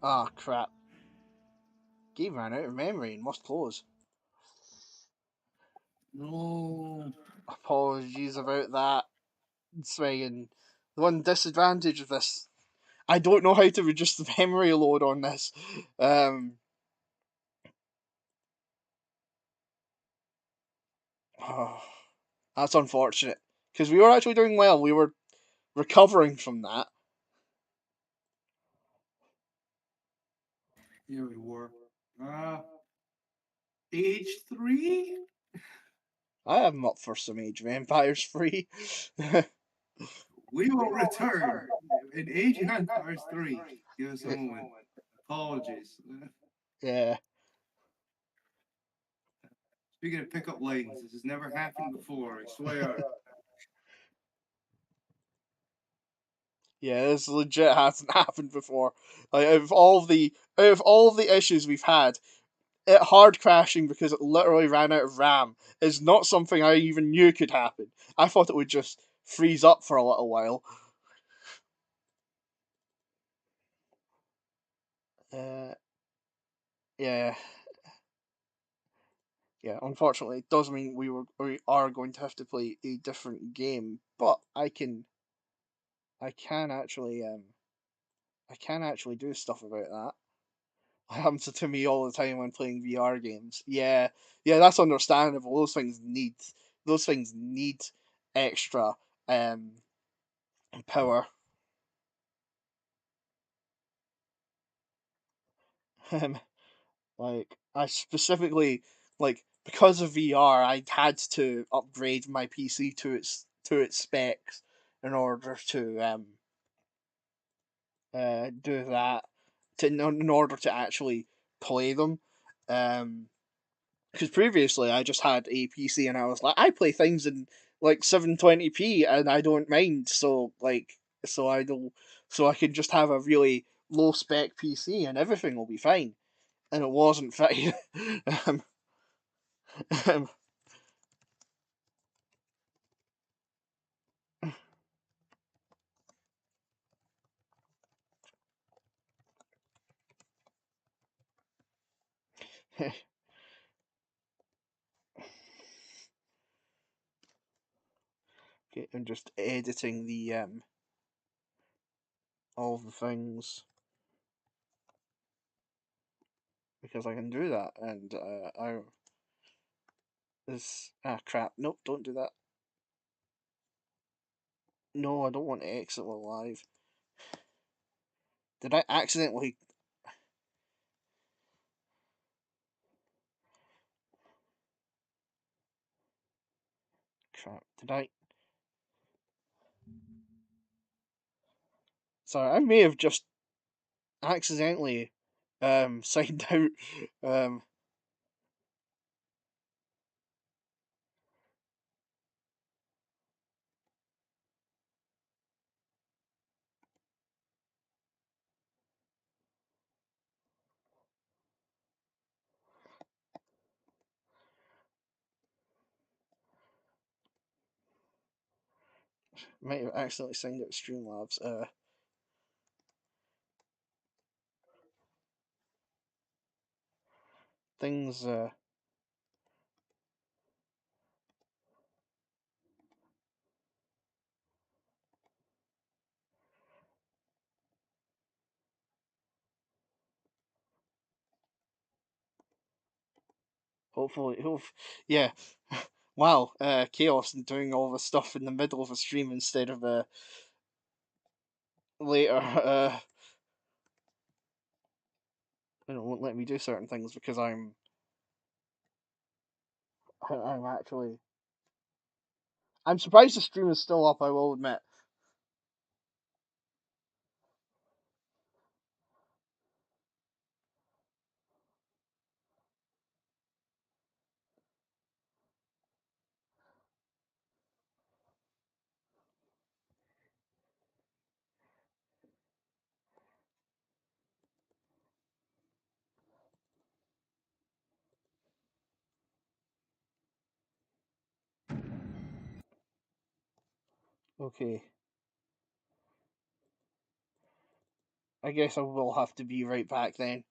Ah, crap. Game ran out of memory and must close. No. Apologies about that, Smegan. The one disadvantage of this, I don't know how to reduce the memory load on this. That's unfortunate. Because we were actually doing well. We were recovering from that. Here we were. Age 3? I am up for some Age of Empires 3. We will return in Age of Empires 3. Give us a moment. Apologies. Yeah. Speaking of pickup lines, this has never happened before, I swear. Yeah, this legit hasn't happened before. Like out of all of the issues we've had, it hard crashing because it literally ran out of RAM is not something I even knew could happen. I thought it would just freeze up for a little while. Yeah. Yeah, unfortunately, it does mean we are going to have to play a different game, but I can actually I can actually do stuff about that. It happens to me all the time when playing VR games. Yeah, yeah, that's understandable. Those things need extra power. Um, like I specifically like because of VR, I had to upgrade my PC to its specs in order to do that in order to actually play them. Because previously I just had a PC and I was like, I play things in like 720p and I don't mind. So I don't, so I can just have a really low spec PC and everything will be fine. And it wasn't fine. um, um, okay, I'm just editing the all the things because I can do that, and I this crap. Nope, don't do that. No, I don't want to exit live. Did I accidentally? Crap. Did I? Sorry, I may have just accidentally signed out. Might have accidentally signed out Streamlabs. Things. Hopefully, yeah. Wow. Chaos and doing all the stuff in the middle of a stream instead of later. It won't let me do certain things because I'm actually. I'm surprised the stream is still up. I will admit. Okay. I guess I will have to be right back then.